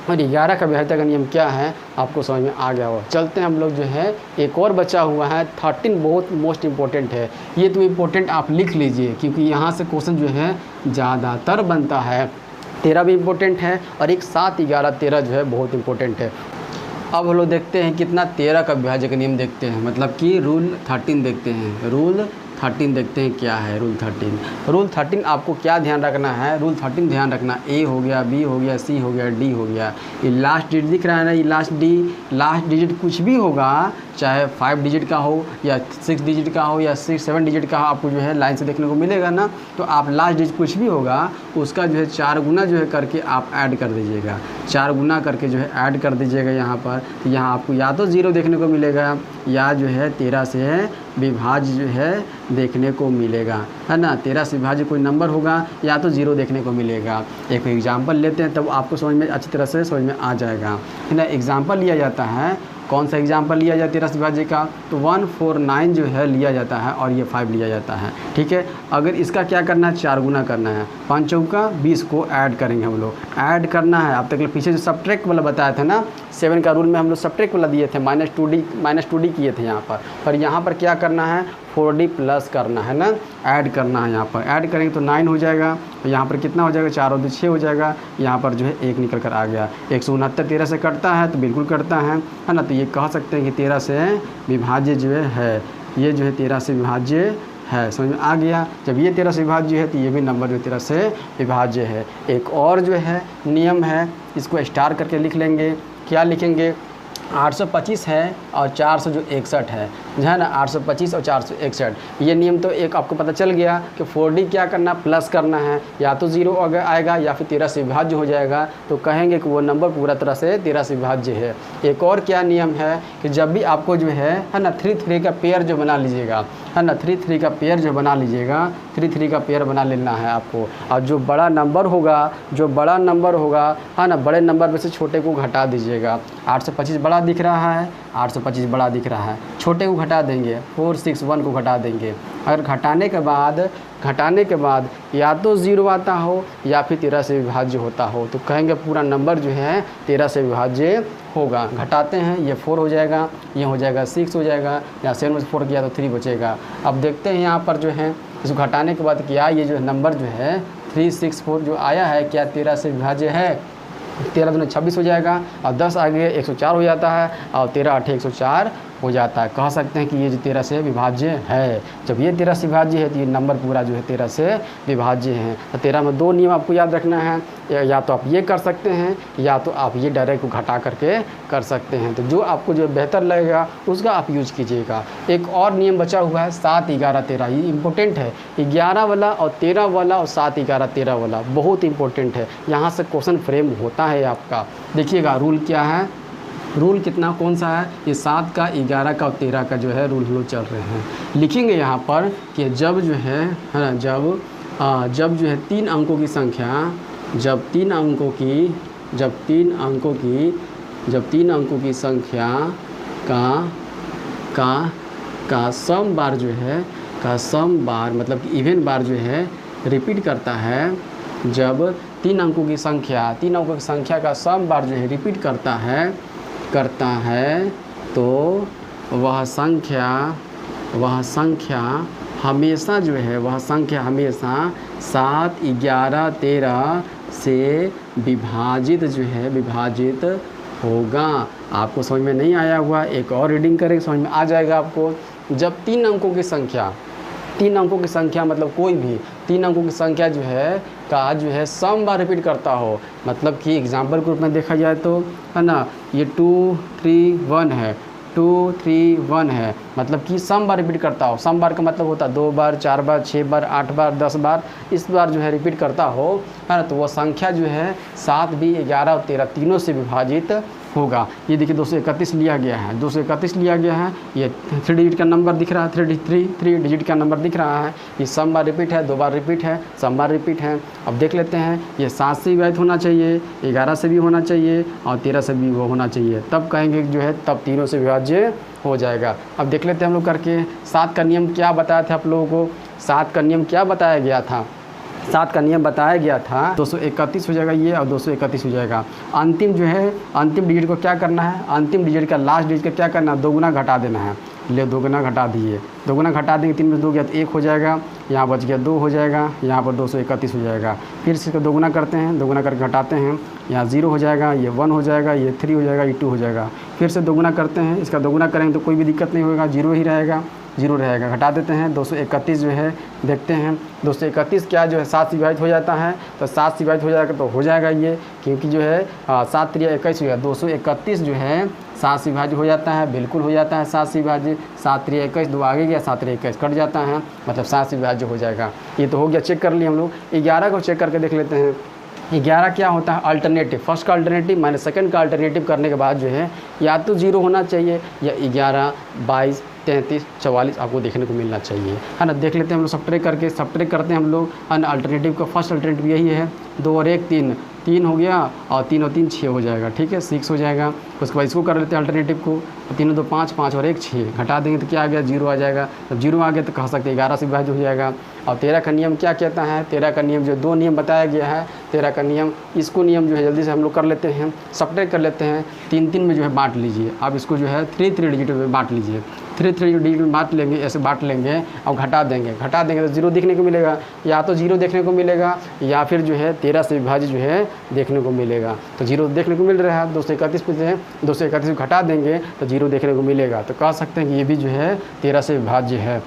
और 11 का विभाज्यता का नियम क्या है आपको समझ में आ गया हो। चलते हैं हम लोग जो है, एक और बचा हुआ है 13, बहुत मोस्ट इम्पोर्टेंट है। ये तो इम्पोर्टेंट आप लिख लीजिए, क्योंकि यहाँ से क्वेश्चन जो है ज़्यादातर बनता है। 13 भी इम्पोर्टेंट है, और एक 7 11 13 जो है बहुत इम्पोर्टेंट है। अब हम लोग देखते हैं कितना 13 का विभाज्य का नियम देखते हैं, मतलब कि रूल 13 देखते हैं। रूल 13 देखते हैं क्या है रूल 13। रूल 13 आपको क्या ध्यान रखना है, रूल 13 ध्यान रखना, ए हो गया, बी हो गया, सी हो गया, डी हो गया। ये लास्ट डिजिट दिख रहा है ना, ये लास्ट डिजिट कुछ भी होगा, चाहे 5 डिजिट का हो, या 6 डिजिट का हो, या 7 डिजिट का हो, आपको जो है लाइन से देखने को मिलेगा ना। तो आप लास्ट डिजिट कुछ भी होगा उसका जो है 4 गुना जो है करके आप ऐड कर दीजिएगा, 4 गुना करके जो है ऐड कर दीजिएगा यहाँ पर। तो यहाँ आपको या तो 0 देखने को मिलेगा, या जो है 13 से विभाज्य जो है देखने को मिलेगा, है ना। 13 से विभाज्य कोई नंबर होगा, या तो 0 देखने को मिलेगा। एक एग्जाम्पल लेते हैं, तब आपको समझ में अच्छी तरह से समझ में आ जाएगा, है ना। एग्जाम्पल लिया जाता है, कौन सा एग्जाम्पल लिया जाए 13 से विभाज्य का, तो 149 जो है लिया जाता है, और ये 5 लिया जाता है, ठीक है। अगर इसका क्या करना है, 4 गुना करना है, 5 चौका 20 को ऐड करेंगे हम लोग, ऐड करना है। अब तक पीछे जो सब्ट्रैक्ट वाला बताया था ना, 7 का रूल में हम लोग सब्ट्रैक्ट वाला दिए थे, -2d किए थे यहाँ पर यहाँ पर क्या करना है, 4d प्लस करना है ना, ऐड करना है। यहाँ पर ऐड करेंगे तो 9 हो जाएगा, तो यहाँ पर कितना हो जाएगा, 4 और 2 6 हो जाएगा। यहाँ पर जो है 1 निकल कर आ गया। 169 13 से कटता है, तो बिल्कुल कटता है ना। तो ये कह सकते हैं कि 13 से विभाज्य जो है, ये जो है 13 से विभाज्य है। समझ में आ गया। जब ये 13 से विभाज्य है, तो ये भी नंबर जो 13 से विभाज्य है। एक और जो है नियम है, इसको स्टार करके लिख लेंगे। क्या लिखेंगे, 825 है और 461 है ना, 825 और 461। ये नियम तो एक आपको पता चल गया कि 4d क्या करना, प्लस करना है, या तो 0 अगर आएगा या फिर 13 से विभाज्य हो जाएगा, तो कहेंगे कि वो नंबर पूरा तरह से 13 से विभाज्य है। एक और क्या नियम है कि जब भी आपको जो है ना 3 का पेयर जो बना लीजिएगा, है ना, 3 का पेयर जो बना लीजिएगा, 3 का पेयर बना लेना है आपको। और जो बड़ा नंबर होगा, है ना, बड़े नंबर में से छोटे को घटा दीजिएगा। 825 बड़ा दिख रहा है, 825 बड़ा दिख रहा है, छोटे को घटा देंगे, 461 को घटा देंगे। अगर घटाने के बाद या तो 0 आता हो या फिर 13 से विभाज्य होता हो तो कहेंगे पूरा नंबर जो है 13 से विभाज्य होगा। घटाते हैं, ये 4 हो जाएगा, ये हो जाएगा 6 हो जाएगा, या 7 में से 4 किया तो 3 बचेगा। अब देखते हैं यहाँ पर जो है इसको घटाने के बाद क्या ये जो नंबर जो है 364 जो आया है क्या 13 से विभाज्य है। 13 दूनी 26 हो जाएगा और 10 आगे 104 हो जाता है और 13 8 104 हो जाता है। कह सकते हैं कि ये जो 13 से विभाज्य है। जब ये 13 से विभाज्य है तो ये नंबर पूरा जो है 13 से विभाज्य है। तो 13 में 2 नियम आपको याद रखना है, या तो आप ये कर सकते हैं या तो आप ये डायरेक्ट को घटा करके कर सकते हैं। तो जो आपको जो बेहतर लगेगा उसका आप यूज कीजिएगा। एक और नियम बचा हुआ है 7 11 13, ये इम्पोर्टेंट है। 11 वाला और 13 वाला और 7 11 13 वाला बहुत इंपॉर्टेंट है। यहाँ से क्वेश्चन फ्रेम होता है आपका। देखिएगा रूल क्या है, रूल कितना कौन सा है, ये 7 का 11 का और 13 का जो है रूल हम लोग चल रहे हैं। लिखेंगे यहाँ पर कि जब जो है ना जब जो है 3 अंकों की संख्या, जब तीन अंकों की संख्या का सम बार जो है मतलब कि इवन बार जो है रिपीट करता है। जब 3 अंकों की संख्या का सम बार जो है रिपीट करता है तो वह संख्या हमेशा 7 11 13 से विभाजित होगा। आपको समझ में नहीं आया हुआ, एक और रीडिंग करें समझ में आ जाएगा आपको। जब 3 अंकों की संख्या मतलब कोई भी 3 अंकों की संख्या जो है सम बार रिपीट करता हो, मतलब कि एग्जाम्पल के रूप में देखा जाए तो है ना, ये 2 3 1 है, 2 3 1 है, मतलब कि सम बार रिपीट करता हो। सम बार का मतलब होता है 2 बार 4 बार 6 बार 8 बार 10 बार, इस बार जो है रिपीट करता हो, है ना, तो वह संख्या जो है 7 भी 11 और 13 तीनों से विभाजित होगा। ये देखिए 231 लिया गया है, 231 लिया गया है। ये 3 डिजिट का नंबर दिख रहा है, 3 डिजिट का नंबर दिख रहा है। ये सम बार रिपीट है, 2 बार रिपीट है, सम बार रिपीट है। अब देख लेते हैं, ये 7 से विभाजित होना चाहिए, 11 से भी होना चाहिए और 13 से भी वो होना चाहिए, तब कहेंगे जो है तब तीनों से विभाज्य हो जाएगा। अब देख लेते हैं हम लोग करके 7 का नियम क्या बताया था आप लोगों को। 7 का नियम क्या बताया गया था, 7 का नियम बताया गया था 231 हो जाएगा ये और 231 हो जाएगा। अंतिम डिजिट को क्या करना है, अंतिम डिजिट का लास्ट डिजिट का क्या करना है, 2 गुना घटा देना है। ले 2 गुना घटा दिए, 2 गुना घटा देंगे, 3 में 2 गया तो 1 हो जाएगा, यहाँ बच गया 2 हो जाएगा, यहाँ पर 231 हो जाएगा। फिर इसको 2 गुना करते हैं, 2 गुना करके घटाते हैं, यहाँ 0 हो जाएगा, ये 1 हो जाएगा, ये 3 हो जाएगा, ये 2 हो जाएगा। फिर से 2 गुना करते हैं, इसका 2 गुना करेंगे तो कोई भी दिक्कत नहीं होगा, 0 ही रहेगा, 0 रहेगा। घटा देते हैं, 231 जो है देखते हैं 231 क्या जो है 7 से विभाजित हो जाता है, तो 7 से विभाजित हो जाएगा तो हो जाएगा ये, क्योंकि जो है 7 3 21 हो गया, 231 जो है 7 से विभाजित हो जाता है, बिल्कुल हो जाता है 7 से विभाजित। 7 3 21 2 आगे गया, 7 3 21 कट जाता है, मतलब 7 से विभाजित हो जाएगा। ये तो हो गया, चेक कर लिए हम लोग। 11 को चेक करके देख लेते हैं। 11 क्या होता है, अल्टरनेटिव, फर्स्ट का अल्टरनेटिव माइनस सेकंड का अल्टरनेटिव करने के बाद जो है या तो 0 होना चाहिए या 11 22 33 44 आपको देखने को मिलना चाहिए, है ना। देख लेते हैं हम लोग सब्ट्रैक्ट करते हैं हम लोग, है ना। अल्टरनेटिव का फर्स्ट अल्टरनेटिव यही है, 2 और 1 3 हो गया और 3 और 3 6 हो जाएगा, ठीक है, 6 हो जाएगा। उसके बाद इसको कर लेते हैं अल्टरनेटिव को, 3 और 2 5 5 और 1 6, घटा देंगे तो क्या आ गया, 0 आ जाएगा। जब 0 आ गया तो कह सकते हैं 11 से विभाजित हो जाएगा। और 13 का नियम क्या कहता है, 13 का नियम जो 2 नियम बताया गया है, 13 का नियम, इसको नियम जो है जल्दी से हम लोग कर लेते हैं, सब्ट्रैक्ट कर लेते हैं। 3 3 में जो है बांट लीजिए, आप इसको जो है 3 3 डिजिट में बांट लीजिए, 3 3 डिजिट में बांट लेंगे, ऐसे बांट लेंगे और घटा देंगे तो 0 देखने को मिलेगा, या तो 0 देखने को मिलेगा या फिर जो है 13 से विभाजित जो है देखने को मिलेगा। तो 0 देखने को मिल रहा है, 231 पे से 231 घटा देंगे तो 0 देखने को मिलेगा, तो कह सकते हैं कि ये भी जो है 13 से विभाज्य है।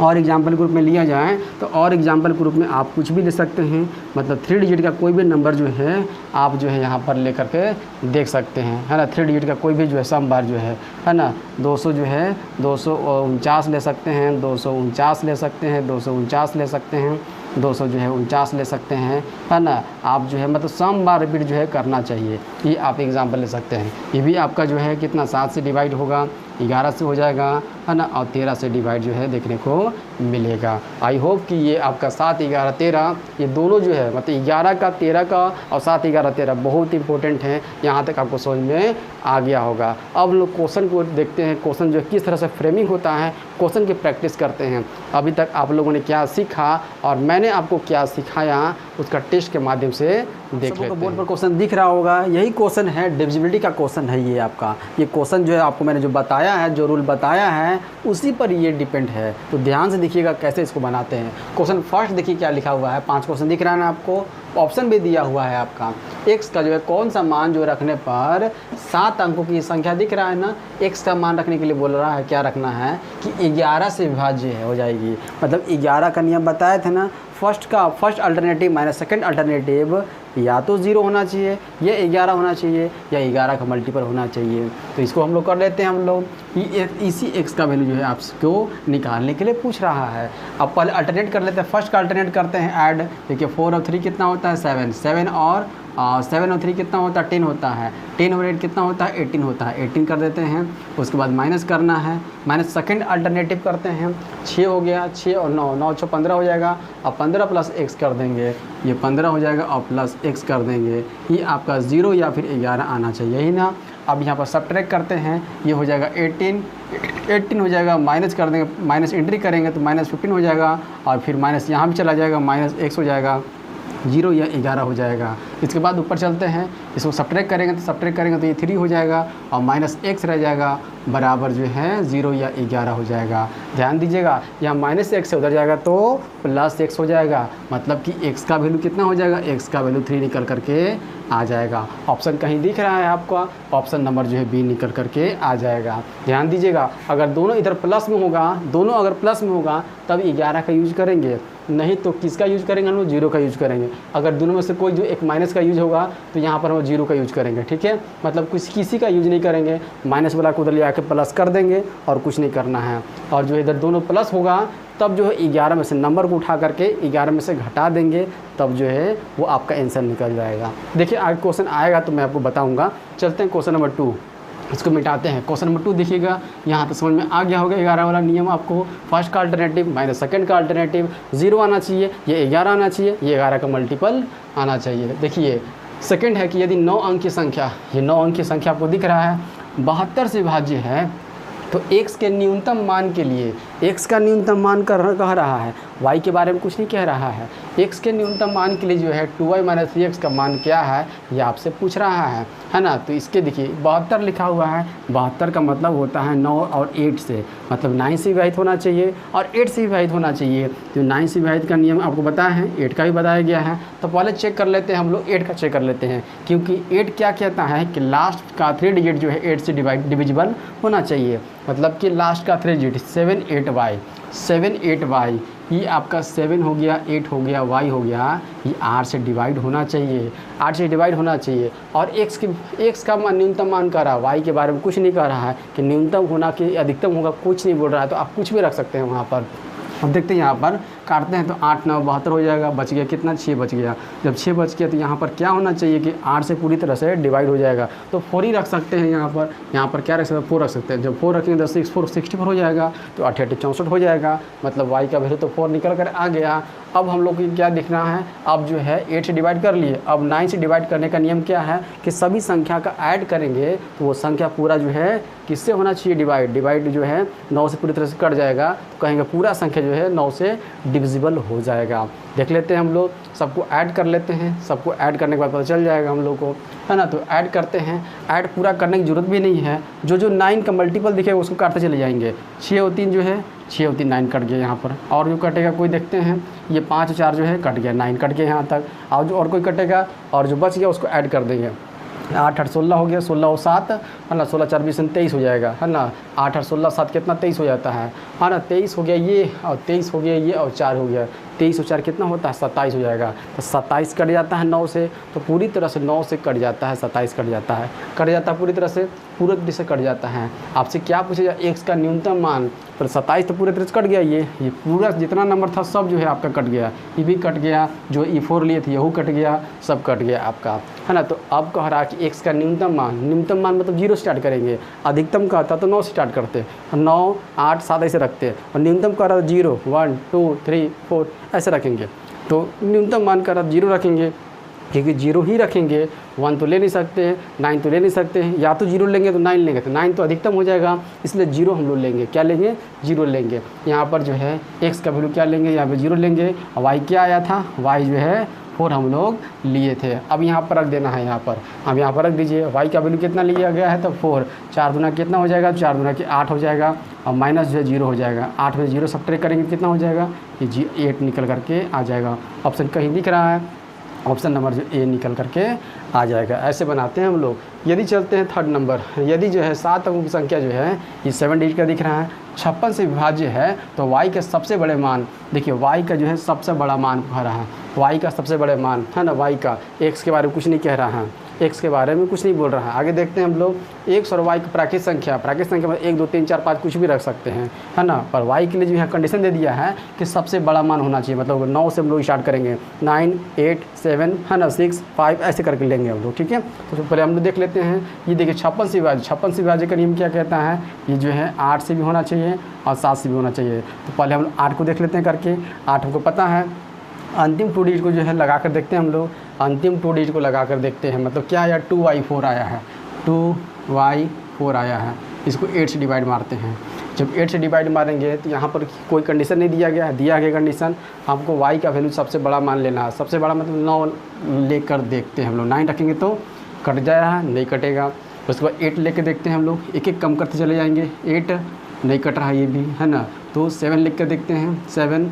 और एग्जाम्पल ग्रुप में लिया जाए तो और एग्जाम्पल ग्रुप में आप कुछ भी ले सकते हैं, मतलब 3 डिजिट का कोई भी नंबर जो है आप जो है यहाँ पर ले करके देख सकते हैं, है ना। 3 डिजिट का कोई भी जो है सम बार जो है ना, 200 जो है 249 ले सकते हैं, 249 ले सकते हैं, 249 ले सकते हैं, 200 जो है 49 ले सकते हैं, है ना। आप जो है मतलब सम बार रिपीट जो है करना चाहिए, ये आप एग्जाम्पल ले सकते हैं। ये भी आपका जो है कितना 7 से डिवाइड होगा, 11 से हो जाएगा, है ना, और 13 से डिवाइड जो है देखने को मिलेगा। आई होप कि ये आपका 7, 11, 13 ये दोनों जो है मतलब 11 का, 13 का और 7, 11, 13 बहुत इंपॉर्टेंट हैं। यहाँ तक आपको समझ में आ गया होगा। अब लोग क्वेश्चन को देखते हैं, क्वेश्चन जो किस तरह से फ्रेमिंग होता है, क्वेश्चन की प्रैक्टिस करते हैं। अभी तक आप लोगों ने क्या सीखा और मैंने आपको क्या सिखाया उसका टेस्ट के माध्यम से देख लेते हैं। बोर्ड पर क्वेश्चन दिख रहा होगा, यही क्वेश्चन है, डिविजिबिलिटी का क्वेश्चन है ये आपका। ये क्वेश्चन जो है आपको मैंने जो बताया है, जो रूल बताया है उसी पर ये डिपेंड है। तो ध्यान से देखिएगा कैसे इसको बनाते हैं। क्वेश्चन फर्स्ट देखिए क्या लिखा हुआ है, 5 क्वेश्चन दिख रहा है ना आपको, ऑप्शन भी दिया हुआ है आपका। x का जो है कौन सा मान जो रखने पर 7 अंकों की संख्या दिख रहा है ना, x का मान रखने के लिए बोल रहा है क्या रखना है कि 11 से विभाज्य हो जाएगी। मतलब 11 का नियम बताए थे ना, first alternative minus second alternative या तो 0 होना चाहिए या 11 होना चाहिए या 11 का मल्टीपल होना चाहिए। तो इसको हम लोग कर लेते हैं। हम लोग इसी x का वैल्यू जो है आपको निकालने के लिए पूछ रहा है। अब पहले अल्टरनेट कर लेते हैं, फर्स्ट का अल्टरनेट करते हैं ऐड। देखिए 4 और 3 कितना होता है 7, 7 और 3 कितना होता है 10 होता है, 10 और 8 कितना होता है 18 होता है, 18 कर देते हैं। उसके बाद माइनस करना है, माइनस सेकंड अल्टरनेटिव करते हैं, 6 हो गया, 6 और 9, 9 6 15 हो जाएगा। अब 15 प्लस x कर देंगे, ये 15 हो जाएगा और प्लस x कर देंगे, ये आपका 0 या फिर 11 आना चाहिए ही ना। अब यहाँ पर सब्ट्रैक्ट करते हैं, ये हो जाएगा 18 हो जाएगा, माइनस कर देंगे, माइनस एंट्री करेंगे तो माइनस 15 हो जाएगा और फिर माइनस यहाँ भी चला जाएगा, माइनस x हो जाएगा, 0 या 11 हो जाएगा। इसके बाद ऊपर चलते हैं, इसको सब्ट्रैक्ट करेंगे तो ये 3 हो जाएगा और माइनस x रह जाएगा, बराबर जो है 0 या 11 हो जाएगा। ध्यान दीजिएगा, यहाँ माइनस x से उधर जाएगा तो प्लस x हो जाएगा, मतलब कि x का वैल्यू कितना हो जाएगा, x का वैल्यू 3 निकल करके आ जाएगा। ऑप्शन कहीं दिख रहा है आपका, ऑप्शन नंबर जो है बी निकल करके आ जाएगा। ध्यान दीजिएगा, अगर दोनों इधर प्लस में होगा, दोनों अगर प्लस में होगा तब 11 का यूज करेंगे, नहीं तो किसका यूज करेंगे हम लोग, 0 का यूज करेंगे। अगर दोनों में से कोई जो एक माइनस का यूज होगा तो यहाँ पर हम 0 का यूज करेंगे, ठीक है। मतलब किसी का यूज नहीं करेंगे, माइनस वाला को उधर ले आके प्लस कर देंगे और कुछ नहीं करना है। और जो इधर दोनों प्लस होगा तब जो है 11 में से नंबर को उठा करके 11 में से घटा देंगे, तब जो है वो आपका आंसर निकल जाएगा। देखिए आगे क्वेश्चन आएगा तो मैं आपको बताऊँगा। चलते हैं क्वेश्चन नंबर 2, इसको मिटाते हैं। क्वेश्चन नंबर 2 देखिएगा, यहाँ तो समझ में आ गया होगा 11 वाला नियम आपको। फर्स्ट का अल्टरनेटिव माइनस सेकंड का अल्टरनेटिव, 0 आना चाहिए, ये 11 आना चाहिए, ये 11 का मल्टीपल आना चाहिए। देखिए सेकंड है कि यदि 9 अंक की संख्या, ये 9 अंक की संख्या आपको दिख रहा है 72 से विभाज्य है तो x के न्यूनतम मान के लिए, x का न्यूनतम मान कह रहा है, y के बारे में कुछ नहीं कह रहा है। x के न्यूनतम मान के लिए जो है 2y माइनस 3x का मान क्या है ये आपसे पूछ रहा है ना। तो इसके देखिए 72 लिखा हुआ है, 72 का मतलब होता है 9 और 8 से, मतलब 9 से विभाजित होना चाहिए और 8 से विभाजित होना चाहिए। तो 9 से विभाजित का नियम आपको बताया है, 8 का भी बताया गया है। तो पहले चेक कर लेते हैं हम लोग, 8 का चेक कर लेते हैं, क्योंकि 8 क्या कहता है कि लास्ट का 3 डिजिट जो है 8 से डिविजिबल होना चाहिए। मतलब कि लास्ट का 3 डिजिट 7 8y, ये आपका 7 हो गया, 8 हो गया, y हो गया, ये 8 से डिवाइड होना चाहिए, 8 से डिवाइड होना चाहिए। और x का न्यूनतम मान कह रहा है, y के बारे में कुछ नहीं कह रहा है कि न्यूनतम होना कि अधिकतम होगा, कुछ नहीं बोल रहा है। तो आप कुछ भी रख सकते हैं वहाँ पर। अब देखते हैं यहाँ पर काटते हैं तो 8 9 72 हो जाएगा, बच गया कितना 6 बच गया। जब 6 बच गया तो यहाँ पर क्या होना चाहिए कि 8 से पूरी तरह से डिवाइड हो जाएगा, तो 4 ही रख सकते हैं यहाँ पर क्या रख सकते हैं 4 रख सकते हैं। जब 4 रखेंगे तो 6 4 64 हो जाएगा, तो 8 8 64 हो जाएगा, मतलब y का वैल्यू तो 4 निकल कर आ गया। अब हम लोग को क्या देखना है, अब जो है 8 से डिवाइड कर लिए, अब 9 से डिवाइड करने का नियम क्या है कि सभी संख्या का ऐड करेंगे तो वो संख्या पूरा जो है किससे होना चाहिए डिवाइड जो है 9 से पूरी तरह से कट जाएगा, तो कहेंगे पूरा संख्या जो है 9 से डिविजिबल हो जाएगा। देख लेते हैं हम लोग, सबको ऐड कर लेते हैं, सबको ऐड करने के बाद पता चल जाएगा हम लोग को, है ना। तो ऐड करते हैं, ऐड पूरा करने की ज़रूरत भी नहीं है, जो 9 का मल्टीपल दिखेगा उसको काटते चले जाएंगे। 6 और 3 जो है 6 और 3 9 कट गया यहाँ पर, और जो कटेगा कोई देखते हैं, ये 5 और 4 जो है कट गया, 9 कट गया यहाँ तक। और कोई कटेगा और जो बच गया उसको ऐड कर देंगे। 8 8 16 हो गया, 16 और 7 है ना, 16 4 20 23 हो जाएगा, है ना। 8 8 16 7 कितना 23 हो जाता है ना, 23 हो गया ये और 23 हो गया ये और 4 हो गया, 23 और 4 कितना होता है 27 हो जाएगा। तो 27 कट जाता है 9 से, तो पूरी तरह से 9 से कट जाता है, 27 कट जाता है पूरी तरह से कट जाता है। आपसे क्या पूछेगा x का न्यूनतम मान, तो 27 तो पूरे तरह से कट गया, ये पूरा जितना नंबर था सब जो है आपका कट गया, ये भी कट गया, जो E4 लिए थे यहू कट गया, सब कट गया आपका, है ना। तो अब कह रहा है कि x का न्यूनतम मान मतलब 0 स्टार्ट करेंगे, अधिकतम कहता तो 9 स्टार्ट करते, 9 8 7 ऐसे रखते, और न्यूनतम कह रहा 0 1 2 3 4 ऐसे रखेंगे। तो न्यूनतम मान कह रहा 0 रखेंगे, क्योंकि 0 ही रखेंगे, 1 तो ले नहीं सकते, 9 तो ले नहीं सकते, या तो 0 लेंगे तो 9 लेंगे, तो 9 तो अधिकतम हो जाएगा, इसलिए 0 हम लोग लेंगे। क्या लेंगे 0 लेंगे। यहाँ पर जो है x का वैल्यू क्या लेंगे, यहाँ पे 0 लेंगे, और y क्या आया था, y जो है 4 हम लोग लिए थे। अब यहाँ पर रख देना है, यहाँ पर अब यहाँ पर रख दीजिए, y का वैल्यू कितना लिया गया है तो 4, 4 दूना कितना हो जाएगा, 4 दूना 8 हो जाएगा, और माइनस जो है 0 हो जाएगा, 8 में 0 सब्ट्रैक्ट करेंगे कितना हो जाएगा, ये 8 निकल करके आ जाएगा। ऑप्शन कहीं दिख रहा है, ऑप्शन नंबर जो ए निकल करके आ जाएगा। ऐसे बनाते हैं हम लोग। यदि चलते हैं थर्ड नंबर, यदि जो है 7 अंकों की संख्या जो है ये 7 डिजिट का दिख रहा है, 56 से विभाज्य है, तो y के सबसे बड़े मान, देखिए y का जो है सबसे बड़ा मान कह रहा है, y का सबसे बड़े मान है ना, y का, x के बारे में कुछ नहीं कह रहा है, x के बारे में कुछ नहीं बोल रहा है। आगे देखते हैं हम लोग, x और y की प्राकृतिक संख्या में 1 2 3 4 5 कुछ भी रख सकते हैं, है ना। पर y के लिए जो है कंडीशन दे दिया है कि सबसे बड़ा मान होना चाहिए, मतलब 9 से हम लोग स्टार्ट करेंगे, 9 8 7 है ना, 6 5 ऐसे करके लेंगे हम लोग, ठीक है। तो पहले हम लोग देख लेते हैं, ये देखिए 56 से विभाज्य का नियम क्या कहता है, ये जो है 8 से भी होना चाहिए और 7 से भी होना चाहिए। तो पहले हम 8 को देख लेते हैं करके, 8 हमको पता है, अंतिम 2 डिजिट को जो है लगा कर देखते हैं हम लोग, अंतिम 2 डिजिट को लगा कर देखते हैं, मतलब क्या आया 2y4 आया है, 2y4 आया है। इसको 8 से डिवाइड मारते हैं, जब 8 से डिवाइड मारेंगे तो यहाँ पर कोई कंडीशन नहीं दिया गया है, दिया गया कंडीशन हमको y का वैल्यू सबसे बड़ा मान लेना है, सबसे बड़ा मतलब 9 लेकर देखते हैं हम लोग, 9 रखेंगे तो कट जाएगा, नहीं कटेगा। उसके बाद 8 लेकर देखते हैं हम लोग, एक एक कम करते चले जाएंगे, 8 नहीं कट रहा ये भी, है ना। तो 7 लिख कर देखते हैं, 7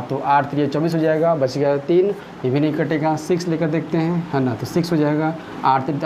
तो 8 3 24 हो जाएगा, बच गया 3, ये भी नहीं कटेगा। 6 लेकर देखते हैं, है ना, तो 6 हो जाएगा, 8 3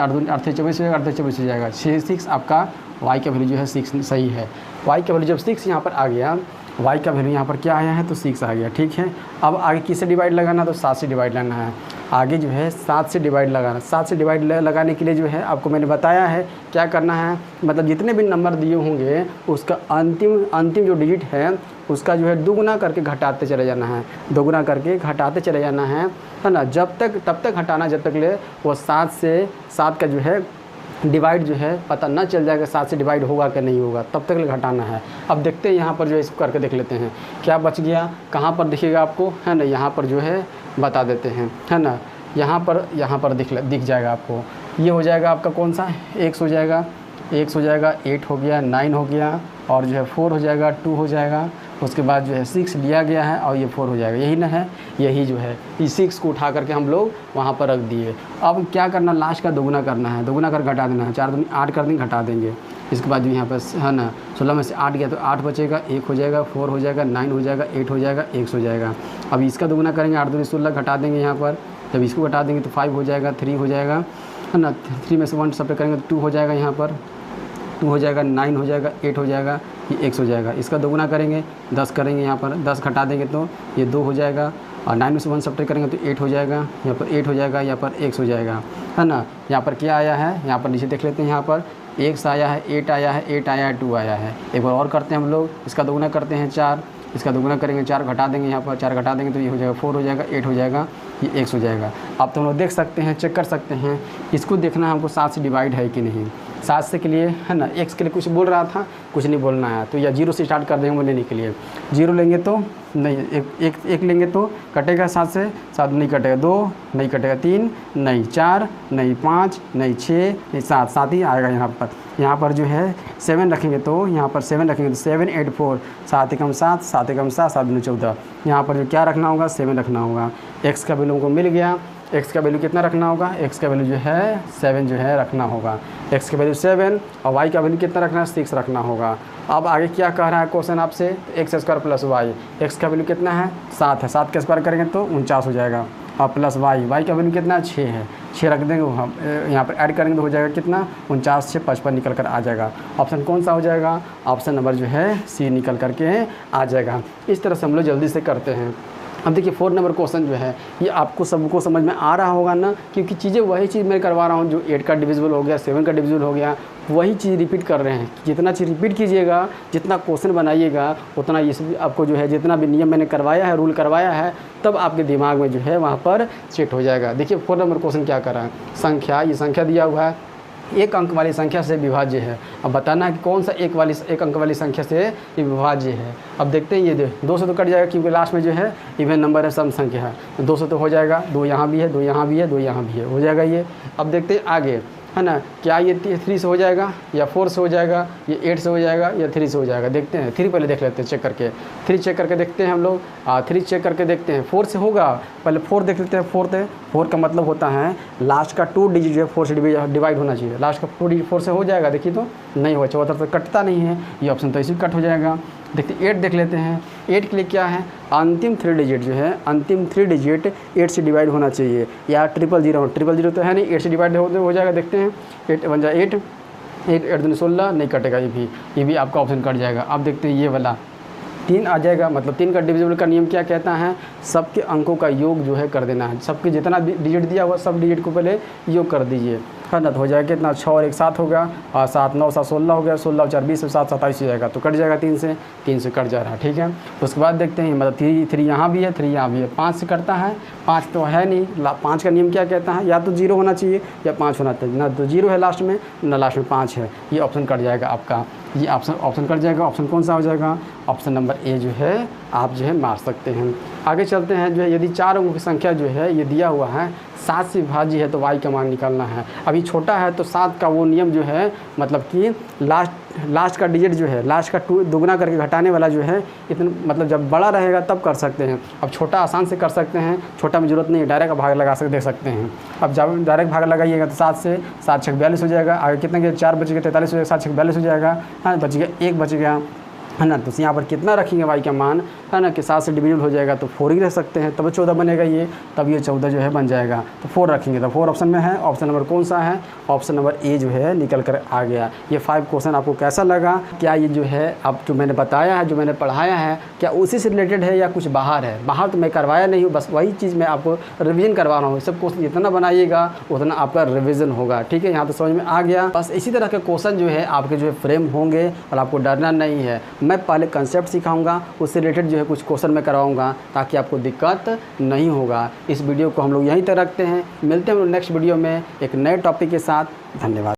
24 हो जाएगा, 8 24 हो जाएगा, 6 आपका y का वैल्यू जो है 6 सही है। y का वैल्यू जब 6 यहाँ पर आ गया, y का वैल्यू यहाँ पर क्या आया है तो 6 आ गया, ठीक है। अब आगे किससे डिवाइड लगाना, तो 7 से डिवाइड लगाना है, आगे जो है 7 से डिवाइड लगाना। 7 से डिवाइड लगाने के लिए जो है आपको मैंने बताया है क्या करना है, मतलब जितने भी नंबर दिए होंगे उसका अंतिम जो डिजिट है उसका जो है दुगुना करके घटाते चले जाना है, दोगुना करके घटाते चले जाना है ना, तब तक घटाना जब तक ले वो 7 का जो है डिवाइड जो है पता ना चल जाएगा 7 से डिवाइड होगा कि नहीं होगा, तब तक घटाना है। अब देखते हैं यहाँ पर जो है इसको करके देख लेते हैं क्या बच गया, कहाँ पर दिखेगा आपको, है ना, यहाँ पर जो है बता देते हैं, है ना, यहाँ पर दिख जाएगा आपको। ये हो जाएगा आपका कौन सा, x हो जाएगा, 8 हो गया, 9 हो गया, और जो है 4 हो जाएगा, 2 हो जाएगा, उसके बाद जो है 6 लिया गया है और ये 4 हो जाएगा, यही ना है, यही जो है इस 6 को उठा करके हम लोग वहाँ पर रख दिए। अब क्या करना, लास्ट का दोगुना करना है, दोगुना कर घटा देना है, 4 दूनी 8 कर देंगे, घटा देंगे। इसके बाद जो यहाँ पर है ना 16 में से 8 गया तो 8 बचेगा, 1 हो जाएगा, 4 हो जाएगा, 9 हो जाएगा, 8 हो जाएगा, x हो जाएगा। अब इसका दोगुना करेंगे, 8 दूनी 16 घटा देंगे यहाँ पर, जब इसको घटा देंगे तो 5 हो जाएगा, 3 हो जाएगा, है ना, 3 में से 1 सब करेंगे तो 2 हो जाएगा, यहाँ पर 2 हो जाएगा, 9 हो जाएगा, 8 हो जाएगा, ये x हो जाएगा। इसका दोगुना करेंगे, 10 करेंगे, यहाँ पर 10 घटा देंगे तो ये 2 हो जाएगा, और 9 में से 1 सब्ट्रैक्ट करेंगे तो 8 हो जाएगा, यहाँ पर 8 हो जाएगा, यहाँ पर x हो जाएगा, है ना। यहाँ पर क्या आया है, यहाँ पर नीचे देख लेते हैं, यहाँ पर x आया है, 8 आया है, 8 आया है, 2 आया है। एक बार और करते हैं हम लोग, इसका दोगुना करते हैं 4, इसका दोगुना करेंगे 4 घटा देंगे, यहाँ पर 4 घटा देंगे तो ये हो जाएगा 4 हो जाएगा, 8 हो जाएगा, ये x हो जाएगा। अब तो हम लोग देख सकते हैं, चेक कर सकते हैं, इसको देखना है हमको 7 से डिवाइड है कि नहीं। 7 से के लिए, है ना, x के लिए कुछ बोल रहा था, कुछ नहीं बोलना है, तो या 0 से स्टार्ट कर देंगे लेने के लिए। 0 लेंगे तो नहीं, एक लेंगे तो कटेगा 7 से, 7 नहीं कटेगा, 2 नहीं कटेगा, 3 नहीं, 4 नहीं, 5 नहीं, 6 नहीं, 7 ही आएगा यहाँ पर। यहाँ पर जो है 7 रखेंगे तो यहाँ पर 7 रखेंगे तो 7 8 4, 7 एकम 7, 7 एकम 7, 7 दूनी 14। यहाँ पर जो क्या रखना होगा, 7 रखना होगा। x का वैल्यू को मिल गया, x का वैल्यू कितना रखना होगा, x का वैल्यू जो है 7 जो है रखना होगा, x का वैल्यू 7, और y का वैल्यू कितना रखना है, 6 रखना होगा। अब आगे क्या कह रहा है क्वेश्चन आपसे, x square plus y, x का वैल्यू कितना है 7 है, 7 का स्क्वायर करेंगे तो 49 हो जाएगा, और प्लस y का वैल्यू कितना है 6 है, 6 रख देंगे, हम यहाँ पर ऐड करेंगे तो हो जाएगा कितना, 49 से 55 निकल कर आ जाएगा। ऑप्शन कौन सा हो जाएगा, ऑप्शन नंबर जो है सी निकल करके आ जाएगा। इस तरह से हम लोग जल्दी से करते हैं। अब देखिए 4 नंबर क्वेश्चन जो है ये आपको सबको समझ में आ रहा होगा ना, क्योंकि चीज़ें वही चीज़ मैं करवा रहा हूँ, जो 8 का डिविजिबल हो गया, 7 का डिविजिबल हो गया, वही चीज़ रिपीट कर रहे हैं। जितना चीज़ रिपीट कीजिएगा, जितना क्वेश्चन बनाइएगा, उतना ये आपको जो है जितना भी नियम मैंने करवाया है, रूल करवाया है, तब आपके दिमाग में जो है वहाँ पर सेट हो जाएगा। देखिए 4 नंबर क्वेश्चन क्या कर रहा है, संख्या, ये संख्या दिया हुआ है, एक अंक वाली संख्या से विभाज्य है। अब बताना है कि कौन सा एक अंक वाली संख्या से ये विभाज्य है। अब देखते हैं, ये 2 से तो कट जाएगा क्योंकि लास्ट में जो है इवन नंबर है, सम संख्या है, 2 से तो हो जाएगा, 2 यहाँ भी है, 2 यहाँ भी है, 2 यहाँ भी है, हो जाएगा ये। अब देखते हैं आगे, है ना, क्या ये 3 से हो जाएगा या 4 से हो जाएगा, ये 8 से हो जाएगा या 3 से हो जाएगा। देखते हैं 3 पहले देख लेते हैं, चेक करके 3 चेक करके देखते हैं हम लोग। 3 चेक करके देखते हैं, 4 से होगा, पहले 4 देख लेते हैं। 4 का मतलब होता है लास्ट का 2 डिजिट जो है 4 से डिवाइड होना चाहिए। लास्ट का 2 डिजिट 4 से हो जाएगा, देखिए तो नहीं हुआ, 74 से कटता नहीं है, ये ऑप्शन तो इसी कट हो जाएगा। देखते 8 देख लेते हैं। 8 के लिए क्या है, अंतिम 3 डिजिट जो है, अंतिम 3 डिजिट 8 से डिवाइड होना चाहिए, या 000 तो है नहीं, 8 से डिवाइड हो जाएगा। देखते हैं 8 1 जा 8, 8 दूनी 16, नहीं कटेगा, ये भी आपका ऑप्शन कट जाएगा। अब देखते हैं ये वाला 3 आ जाएगा, मतलब 3 का डिविजिबल का नियम क्या कहता है, सबके अंकों का योग जो है कर देना है। सबके जितना डिजिट दिया हुआ सब डिजिट को पहले योग कर दीजिए, है ना, तो हो जाएगा कितना, 6 और 1 7 होगा, और 7 9 7 16 हो गया, 16 और 4 20 और 7 27 हो जाएगा, तो कट जाएगा 3 से कट जा रहा है, ठीक है। उसके बाद देखते हैं, मतलब 3 यहाँ भी है, 3 यहाँ भी है, 5 से कटता है, 5 तो है नहीं, 5 का नियम क्या कहता है, या तो 0 होना चाहिए या 5 होना चाहिए, ना तो 0 है लास्ट में, ना लास्ट में 5 है, ये ऑप्शन कट जाएगा आपका, ये ऑप्शन कट जाएगा। ऑप्शन कौन सा हो जाएगा, ऑप्शन नंबर ए जो है आप जो है मार सकते हैं। आगे चलते हैं, जो है यदि 4 अंकों की संख्या जो है ये दिया हुआ है, 7 से विभाज्य है, तो y का मान निकालना है। अभी छोटा है तो 7 का वो नियम जो है, मतलब कि लास्ट का डिजिट जो है, लास्ट का 2 दुगना करके घटाने वाला जो है, इतना मतलब जब बड़ा रहेगा तब कर सकते हैं। अब छोटा आसान से कर सकते हैं, छोटा में ज़रूरत नहीं है, डायरेक्ट भाग लगा देख सकते हैं। अब जब डायरेक्ट भाग लगाइएगा तो 7 से 7 6 42 हो जाएगा, आगे कितना गया, 4 बच गया, 43 हो जाएगा, 7 6 42 हो जाएगा, हाँ बच गया, 1 बच गया, है ना। तो यहाँ पर कितना रखेंगे y का मान, है ना, कि 7 से डिविजिबल हो जाएगा तो 4 ही रख सकते हैं, तब 14 बनेगा ये, तब ये 14 जो है बन जाएगा, तो 4 रखेंगे, तो 4 ऑप्शन में है। ऑप्शन नंबर कौन सा है, ऑप्शन नंबर ए जो है निकल कर आ गया। ये 5 क्वेश्चन आपको कैसा लगा, क्या ये जो है अब जो मैंने बताया है, जो मैंने पढ़ाया है, क्या उसी से रिलेटेड है या कुछ बाहर है? बाहर तो मैं करवाया नहीं हूँ, बस वही चीज़ मैं आपको रिविज़न करवा रहा हूँ। सब क्वेश्चन जितना बनाइएगा उतना आपका रिविज़न होगा, ठीक है। यहाँ तो समझ में आ गया। बस इसी तरह के क्वेश्चन जो है आपके जो है फ्रेम होंगे, और आपको डरना नहीं है। मैं पहले कंसेप्ट सिखाऊंगा, उससे रिलेटेड जो है कुछ क्वेश्चन मैं करवाऊंगा, ताकि आपको दिक्कत नहीं होगा। इस वीडियो को हम लोग यहीं तक रखते हैं, मिलते हैं हम लोग नेक्स्ट वीडियो में एक नए टॉपिक के साथ। धन्यवाद।